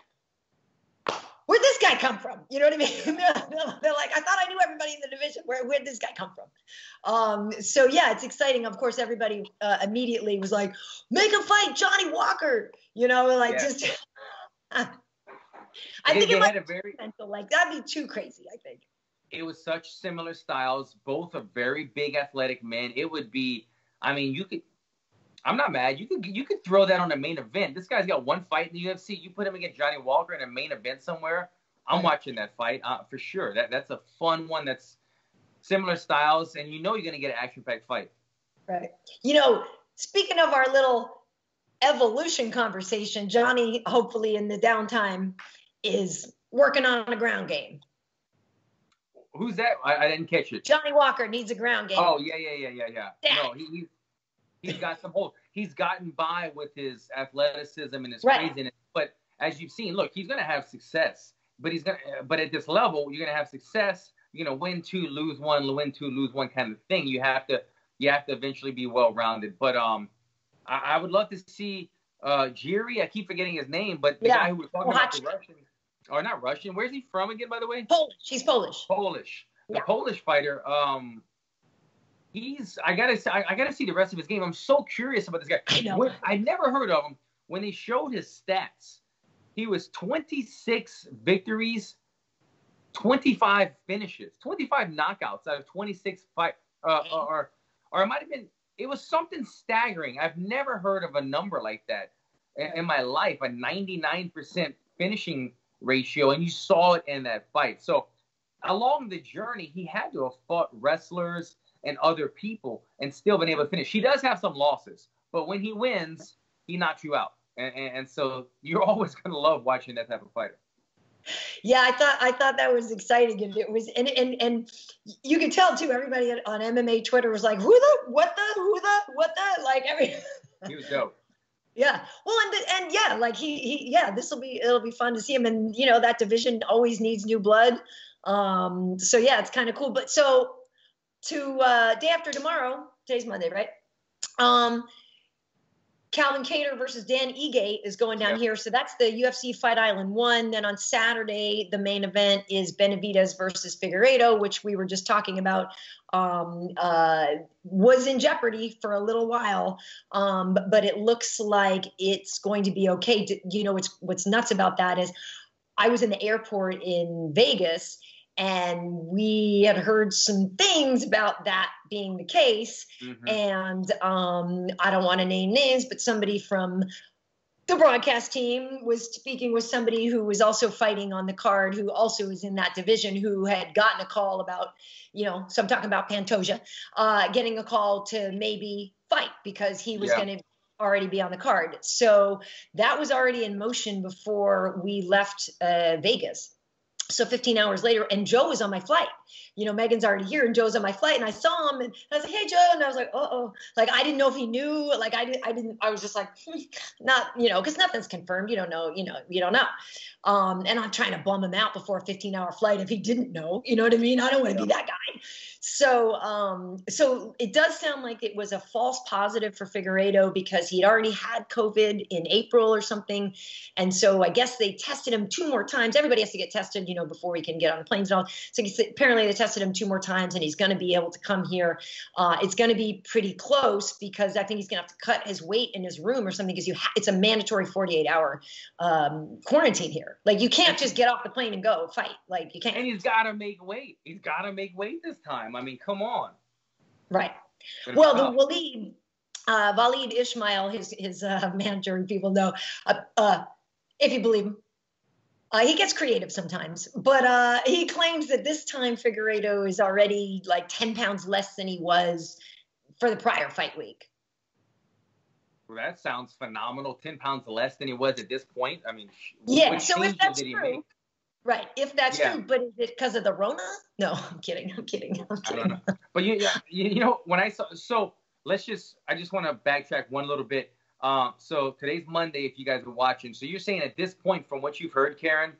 where'd this guy come from? You know what I mean? They're like, I thought I knew everybody in the division. Where'd this guy come from? So, yeah, it's exciting. Of course, everybody immediately was like, make him fight Johnny Walker. Just... I think it might be mental. Like, that'd be too crazy, I think. It was such similar styles. Both are very big athletic men. It would be, I'm not mad. You could throw that on a main event. This guy's got one fight in the UFC. You put him against Johnny Walker in a main event somewhere, I'm watching that fight for sure. That's a fun one. That's similar styles, and you're going to get an action-packed fight. Right. Speaking of our little evolution conversation, Johnny, hopefully in the downtime, is working on a ground game. Who's that? I didn't catch it. Johnny Walker needs a ground game. Oh, yeah. No, he's got some holes. He's gotten by with his athleticism and his craziness. But as you've seen, look, he's going to have success. But but at this level, you're going to have success. You're going to win 2, lose 1, win 2, lose 1 kind of thing. You have to eventually be well-rounded. But I would love to see Jiri. I keep forgetting his name, but the guy who was talking about the Russian, or not Russian. Where's he from again, by the way? Polish. He's Polish. The Polish fighter. I gotta see the rest of his game. I'm so curious about this guy. I know. I never heard of him. When they showed his stats, he was 26 victories, 25 finishes, 25 knockouts out of 26 fights, or it might have been. It was something staggering. I've never heard of a number like that in my life, a 99% finishing ratio, and you saw it in that fight. So along the journey, he had to have fought wrestlers and other people and still been able to finish. He does have some losses, but when he wins, he knocks you out. And so you're always going to love watching that type of fighter. Yeah, I thought that was exciting, and it was, and you could tell too. Everybody on MMA Twitter was like, what the, like every. He was dope. Yeah, well, and yeah, like it'll be fun to see him, and that division always needs new blood. So yeah, it's kind of cool. But so day after tomorrow, today's Monday, right? Calvin Kattar versus Dan Ige is going down here. So that's the UFC Fight Island 1. Then on Saturday, the main event is Benavidez versus Figueiredo, which we were just talking about, was in jeopardy for a little while. But it looks like it's going to be okay. What's nuts about that is I was in the airport in Vegas, and we had heard some things about that being the case. Mm-hmm. And I don't want to name names, but somebody from the broadcast team was speaking with somebody who was also fighting on the card, who also is in that division, who had gotten a call about, so I'm talking about Pantoja, getting a call to maybe fight because he was going to already be on the card. So that was already in motion before we left Vegas. So 15 hours later, and Joe was on my flight. Megan's already here, and Joe's on my flight, and I saw him, and I was like, "Hey, Joe," and I was like, "Uh-oh," like I didn't know if he knew, like I didn't. I was just like, not, because nothing's confirmed. You don't know, you don't know. And I'm trying to bum him out before a 15-hour flight if he didn't know. You know what I mean? I don't want to be that guy. So it does sound like it was a false positive for Figueiredo because he'd already had COVID in April or something. And so I guess they tested him 2 more times. Everybody has to get tested, before he can get on the planes and all. So apparently they tested him 2 more times and he's going to be able to come here. It's going to be pretty close because I think he's going to have to cut his weight in his room or something because it's a mandatory 48-hour quarantine here. Like you can't just get off the plane and go fight. Like you can't. And he's got to make weight. He's got to make weight this time. I mean, come on. Right. Well, the Walid Ismail, his manager, and people know, if you believe him, he gets creative sometimes. But he claims that this time Figueiredo is already like 10 pounds less than he was for the prior fight week. Well, that sounds phenomenal. 10 pounds less than he was at this point. I mean, yeah. So if that's true. Right. If that's true, but is it because of the Rona? No, I'm kidding. I don't know. But you know, when I saw, so I just want to backtrack one little bit. So today's Monday, if you guys are watching. So you're saying at this point, from what you've heard, Karyn,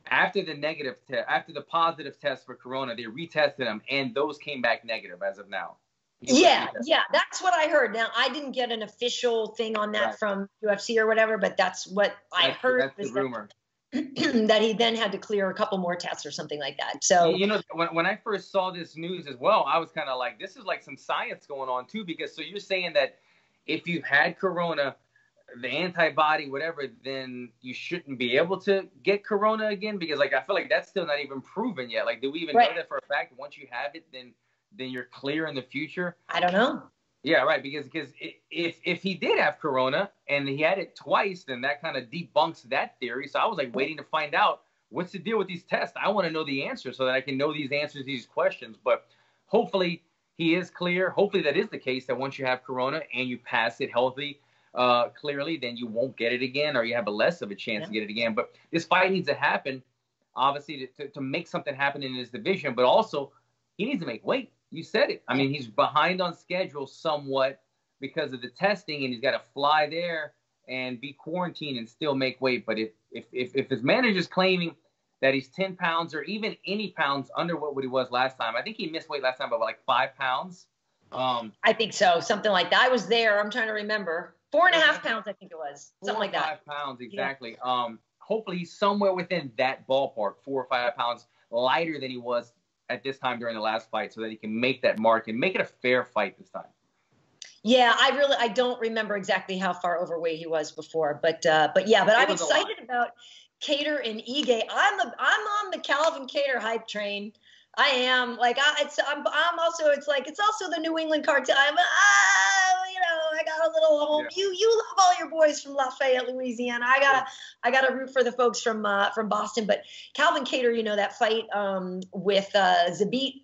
after the positive test for Corona, they retested him and those came back negative as of now. Yeah, that's what I heard. Now, I didn't get an official thing on that from UFC or whatever, but that's what I heard. That's the rumor. That he then had to clear a couple more tests or something like that. So when I first saw this news as well, I was kind of like, this is like some science going on too, because so you're saying that if you've had Corona, the antibody, whatever, then you shouldn't be able to get Corona again, because like I feel like that's still not even proven yet. Like, do we even know that for a fact? Once you have it, then you're clear in the future. I don't know. Yeah, right. Because if he did have Corona and he had it twice, then that kind of debunks that theory. So I was like waiting to find out what's the deal with these tests. I want to know the answer so that I can know these answers to these questions. But hopefully he is clear. Hopefully that is the case, that once you have Corona and you pass it healthy, clearly, then you won't get it again, or you have a less of a chance to get it again. But this fight needs to happen, obviously, to make something happen in his division. But also, he needs to make weight. You said it. I mean, he's behind on schedule somewhat because of the testing, and he's got to fly there and be quarantined and still make weight. But if his manager's claiming that he's 10 pounds or even any pounds under what he was last time, I think he missed weight last time by like 5 pounds. I think so, something like that. I was there. I'm trying to remember. 4.5 pounds, I think it was, something like that. 5 pounds, exactly. Yeah. Hopefully he's somewhere within that ballpark, 4 or 5 pounds lighter than he was at this time during the last fight, so that he can make that mark and make it a fair fight this time. Yeah, I don't remember exactly how far overweight he was before, but I'm excited about Kattar and Ige. I'm on the Calvin Kattar hype train. I am. Like I'm also. It's also the New England cartel. I got a little home. Yeah. You love all your boys from Lafayette, Louisiana. I gotta root for the folks from Boston. But Calvin Kattar, that fight with Zabit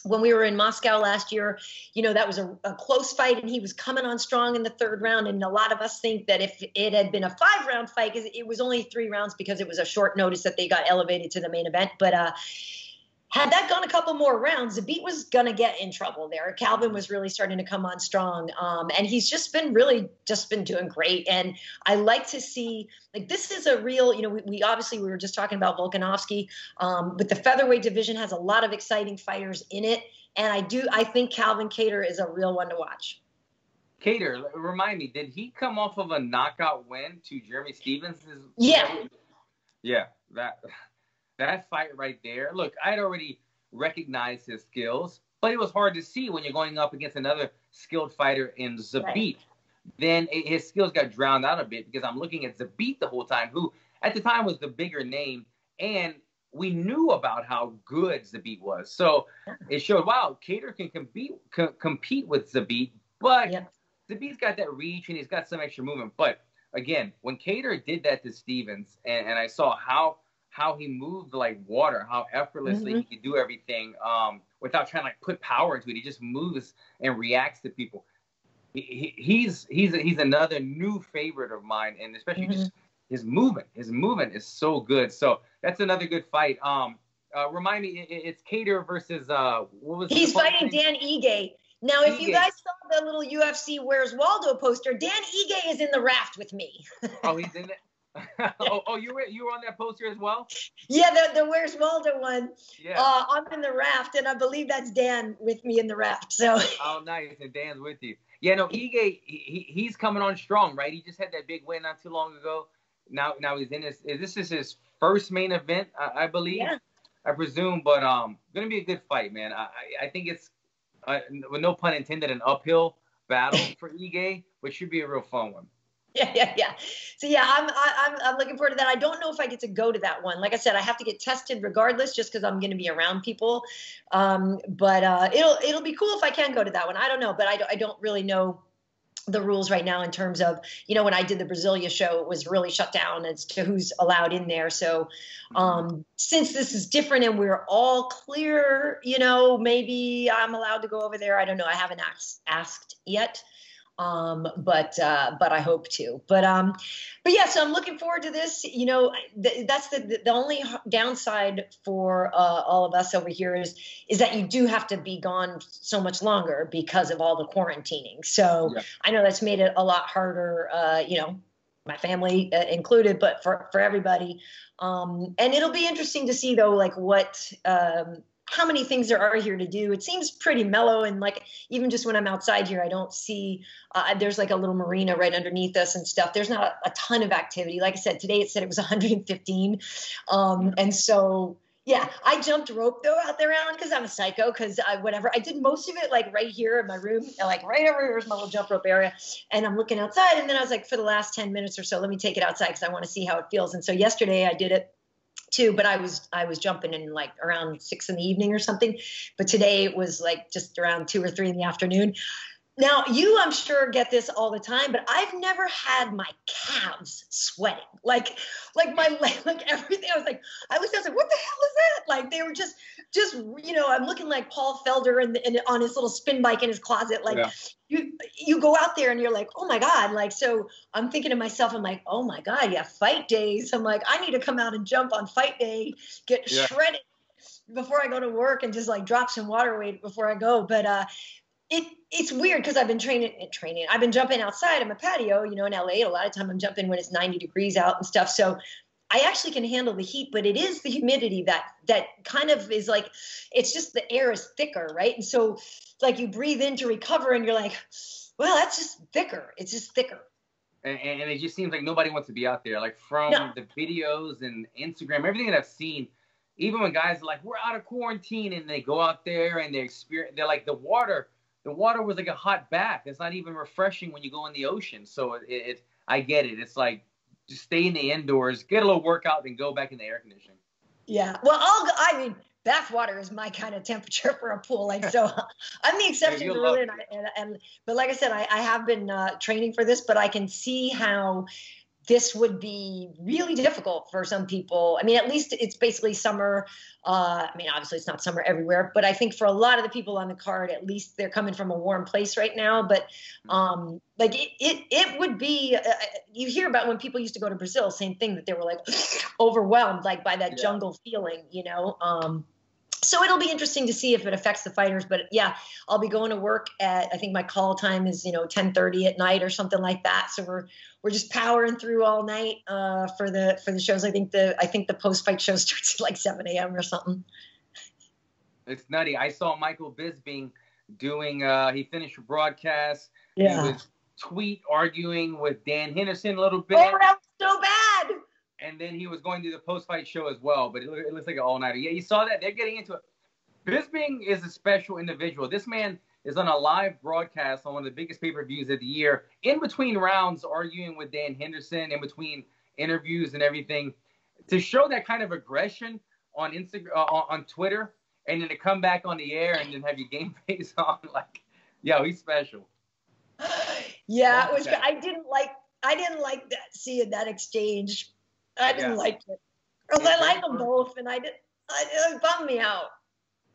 when we were in Moscow last year, that was a close fight, and he was coming on strong in the 3rd round. And a lot of us think that if it had been a 5-round fight, because it was only 3 rounds because it was a short notice that they got elevated to the main event, but. Had that gone a couple more rounds, Zabit was going to get in trouble there. Calvin was really starting to come on strong. And he's just been doing great. And I like to see, this is a real, we were just talking about Volkanovski, but the featherweight division has a lot of exciting fighters in it. And I think Calvin Kattar is a real one to watch. Kattar, remind me, did he come off of a knockout win to Jeremy Stephens? Yeah. Yeah, that fight right there. Look, I'd already recognized his skills, but it was hard to see when you're going up against another skilled fighter in Zabit. Right. Then his skills got drowned out a bit because I'm looking at Zabit the whole time, who at the time was the bigger name, and we knew about how good Zabit was. So it showed, wow, Kattar can compete with Zabit, but Zabit's got that reach and he's got some extra movement. But again, when Kattar did that to Stephens, and I saw how he moved like water, how effortlessly he could do everything without trying to put power into it. He just moves and reacts to people. He's another new favorite of mine, and especially just his movement. His movement is so good. So that's another good fight. Remind me, it's Kattar versus what was he's fighting Dan Ige. Now, if you guys saw the little UFC Where's Waldo poster, Dan Ige is in the raft with me. Oh, he's in it? You were on that poster as well? Yeah, the Where's Waldo one. Yeah. I'm in the raft, and I believe that's Dan with me in the raft. So. Oh, nice, and Dan's with you. Yeah, no, Ige, he's coming on strong, right? He just had that big win not too long ago. Now he's in this is his first main event, I believe. Yeah. I presume, but gonna be a good fight, man. I think it's with no pun intended, an uphill battle for Ige, which should be a real fun one. Yeah. So yeah, I'm looking forward to that. I don't know if I get to go to that one. Like I said, I have to get tested regardless, just because I'm going to be around people. But it'll be cool if I can go to that one. I don't know, but I don't really know the rules right now in terms of, when I did the Brasilia show, it was really shut down as to who's allowed in there. So since this is different and we're all clear, maybe I'm allowed to go over there. I don't know. I haven't asked yet. But I hope to. But yeah, so I'm looking forward to this. That's the only downside for all of us over here is that you do have to be gone so much longer because of all the quarantining. So yeah. I know that's made it a lot harder, my family included, but for everybody. And it'll be interesting to see though, like what, how many things there are here to do. It seems pretty mellow. And like, even just when I'm outside here, I don't see, there's like a little marina right underneath us and stuff. There's not a ton of activity. Like I said, today it said it was 115. And so, yeah, I jumped rope though out there, Alan, because I'm a psycho, because I did most of it like right here in my room, like right over here is my little jump rope area. And I'm looking outside. And then I was like, for the last 10 minutes or so, let me take it outside because I want to see how it feels. And so yesterday I did it too, but I was jumping in like around 6 p.m. or something. But today it was like just around 2 or 3 p.m. Now you, I'm sure, get this all the time, but I've never had my calves sweating. Like my leg, like everything. I was like, what the hell is that? Like they were just I'm looking like Paul Felder on his little spin bike in his closet. Like you go out there and you're like, oh my God. Like, so I'm thinking to myself, I'm like, oh my God, yeah, fight days. I'm like, I need to come out and jump on fight day, get shredded before I go to work and just like drop some water weight before I go. But, it's weird because I've been training. I've been jumping outside on my patio, in LA. A lot of time I'm jumping when it's 90 degrees out and stuff. So I actually can handle the heat, but it is the humidity that kind of is like, it's just the air is thicker, right? And so like you breathe in to recover and you're like, well, that's just thicker. It's just thicker. And it just seems like nobody wants to be out there. Like from the videos and Instagram, everything that I've seen, even when guys are like, we're out of quarantine and they go out there and they're like the water was like a hot bath. It's not even refreshing when you go in the ocean. So I get it. It's like, just stay in the indoors, get a little workout, and go back in the air conditioning. Yeah. Well, bath water is my kind of temperature for a pool. Like, so I'm the exception to the rule. But like I said, I have been training for this, but I can see how this would be really difficult for some people. I mean, at least it's basically summer. Obviously it's not summer everywhere, but I think for a lot of the people on the card, at least they're coming from a warm place right now. But like it would be, you hear about when people used to go to Brazil, same thing, that they were like overwhelmed, like by that jungle feeling, So it'll be interesting to see if it affects the fighters. But yeah, I'll be going to work I think my call time is, 10:30 at night or something like that. So we're just powering through all night for the shows. I think the post-fight show starts at like 7 a.m. or something. It's nutty. I saw Michael Bisping doing, he finished a broadcast. Yeah. He was arguing with Dan Henderson a little bit. Oh, that was so bad. And then he was going to the post-fight show as well, but it looks like an all-nighter. Yeah, you saw that? They're getting into it. Bisping is a special individual. This man is on a live broadcast on one of the biggest pay-per-views of the year, in between rounds, arguing with Dan Henderson, in between interviews and everything. To show that kind of aggression on Instagram, on Twitter, and then to come back on the air and then have your game face on, like, yo, he's special. Yeah, it was. I didn't like that, seeing that exchange. I didn't like it. Because I like them both, and it bummed me out.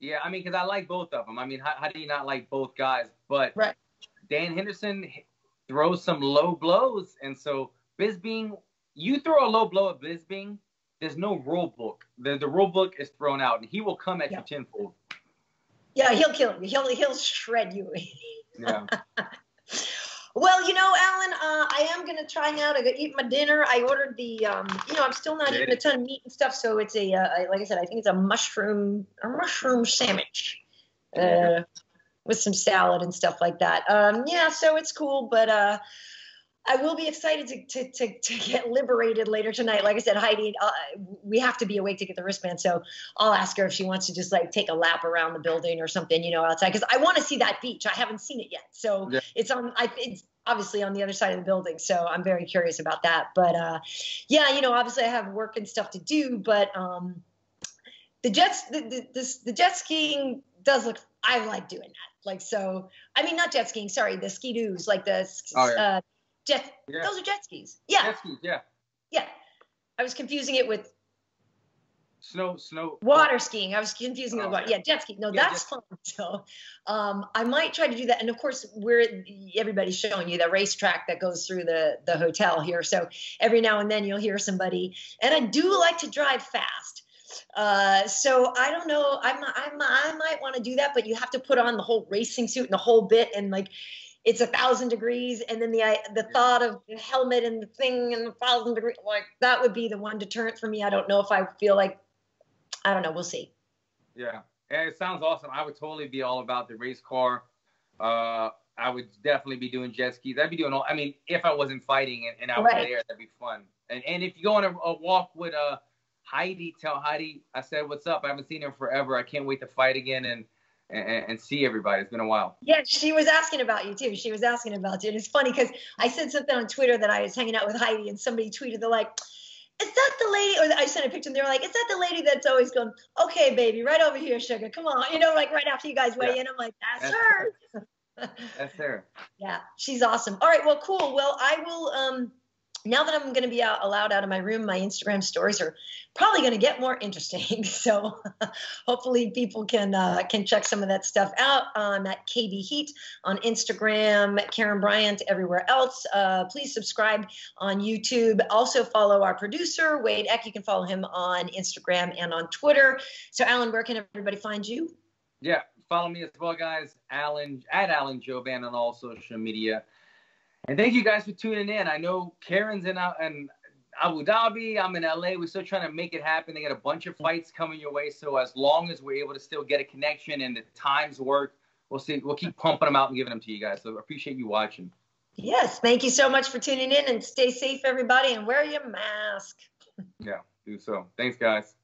Yeah, because I like both of them. How do you not like both guys? But Dan Henderson throws some low blows, and so Bisping, you throw a low blow at Bisping, there's no rule book. The rule book is thrown out, and he will come at you tenfold. Yeah, he'll kill you. He'll shred you. Yeah. Well, you know, Alan, I am going to try now to eat my dinner. I ordered the, you know, I'm still not eating a ton of meat and stuff. So it's a, like I said, I think it's a mushroom sandwich with some salad and stuff like that. Yeah, so it's cool. But I will be excited to get liberated later tonight. Like I said, Heidi, we have to be awake to get the wristband. So I'll ask her if she wants to just like take a lap around the building or something, you know, outside. Because I want to see that beach. I haven't seen it yet. So yeah. It's obviously on the other side of the building. So I'm very curious about that. But yeah, you know, obviously I have work and stuff to do. But the jet skiing does look, I like doing that. Like, so, I mean, not jet skiing, sorry, the ski-doos, like the those are jet skis. Yeah. Jet skis, yeah. Yeah. I was confusing it with snow water skiing. I was confusing it with water. Yeah, jet ski. No, that's fun. So I might try to do that. And of course, everybody's showing you the racetrack that goes through the hotel here. So every now and then you'll hear somebody. And I do like to drive fast. So I don't know. I might want to do that, but you have to put on the whole racing suit and the whole bit, and like it's 1,000 degrees, and then the thought of the helmet and the thing and 1,000 degrees, like that would be the one deterrent for me. I don't know if I feel like, I don't know. We'll see. Yeah, it sounds awesome. I would totally be all about the race car. I would definitely be doing jet skis. I'd be doing all. I mean, if I wasn't fighting and I was there, that'd be fun. And if you go on a walk with Heidi, tell Heidi I said what's up. I haven't seen her forever. I can't wait to fight again and see everybody. It's been a while. Yeah, she was asking about you too. She was asking about you. And it's funny because I said something on Twitter that I was hanging out with Heidi, and somebody tweeted, they're like, is that the lady? Or I sent a picture and they were like, is that the lady that's always going, okay, baby, right over here, sugar, come on. You know, like right after you guys weigh in. I'm like, that's her. That's her. Yeah, she's awesome. All right, well, cool. Well, I will, now that I'm going to be allowed out of my room, my Instagram stories are probably going to get more interesting. So hopefully people can check some of that stuff out at KB Heat on Instagram, Karyn Bryant, everywhere else. Please subscribe on YouTube. Also follow our producer, H.E.A.T. You can follow him on Instagram and on Twitter. So Alan, where can everybody find you? Yeah, follow me as well, guys. At Alan Jouban on all social media. And thank you guys for tuning in. I know Karyn's in Abu Dhabi. I'm in LA. We're still trying to make it happen. They got a bunch of fights coming your way. So as long as we're able to still get a connection and the times work, we'll see. We'll keep pumping them out and giving them to you guys. So I appreciate you watching. Yes. Thank you so much for tuning in, and stay safe, everybody, and wear your mask. Yeah, do so. Thanks, guys.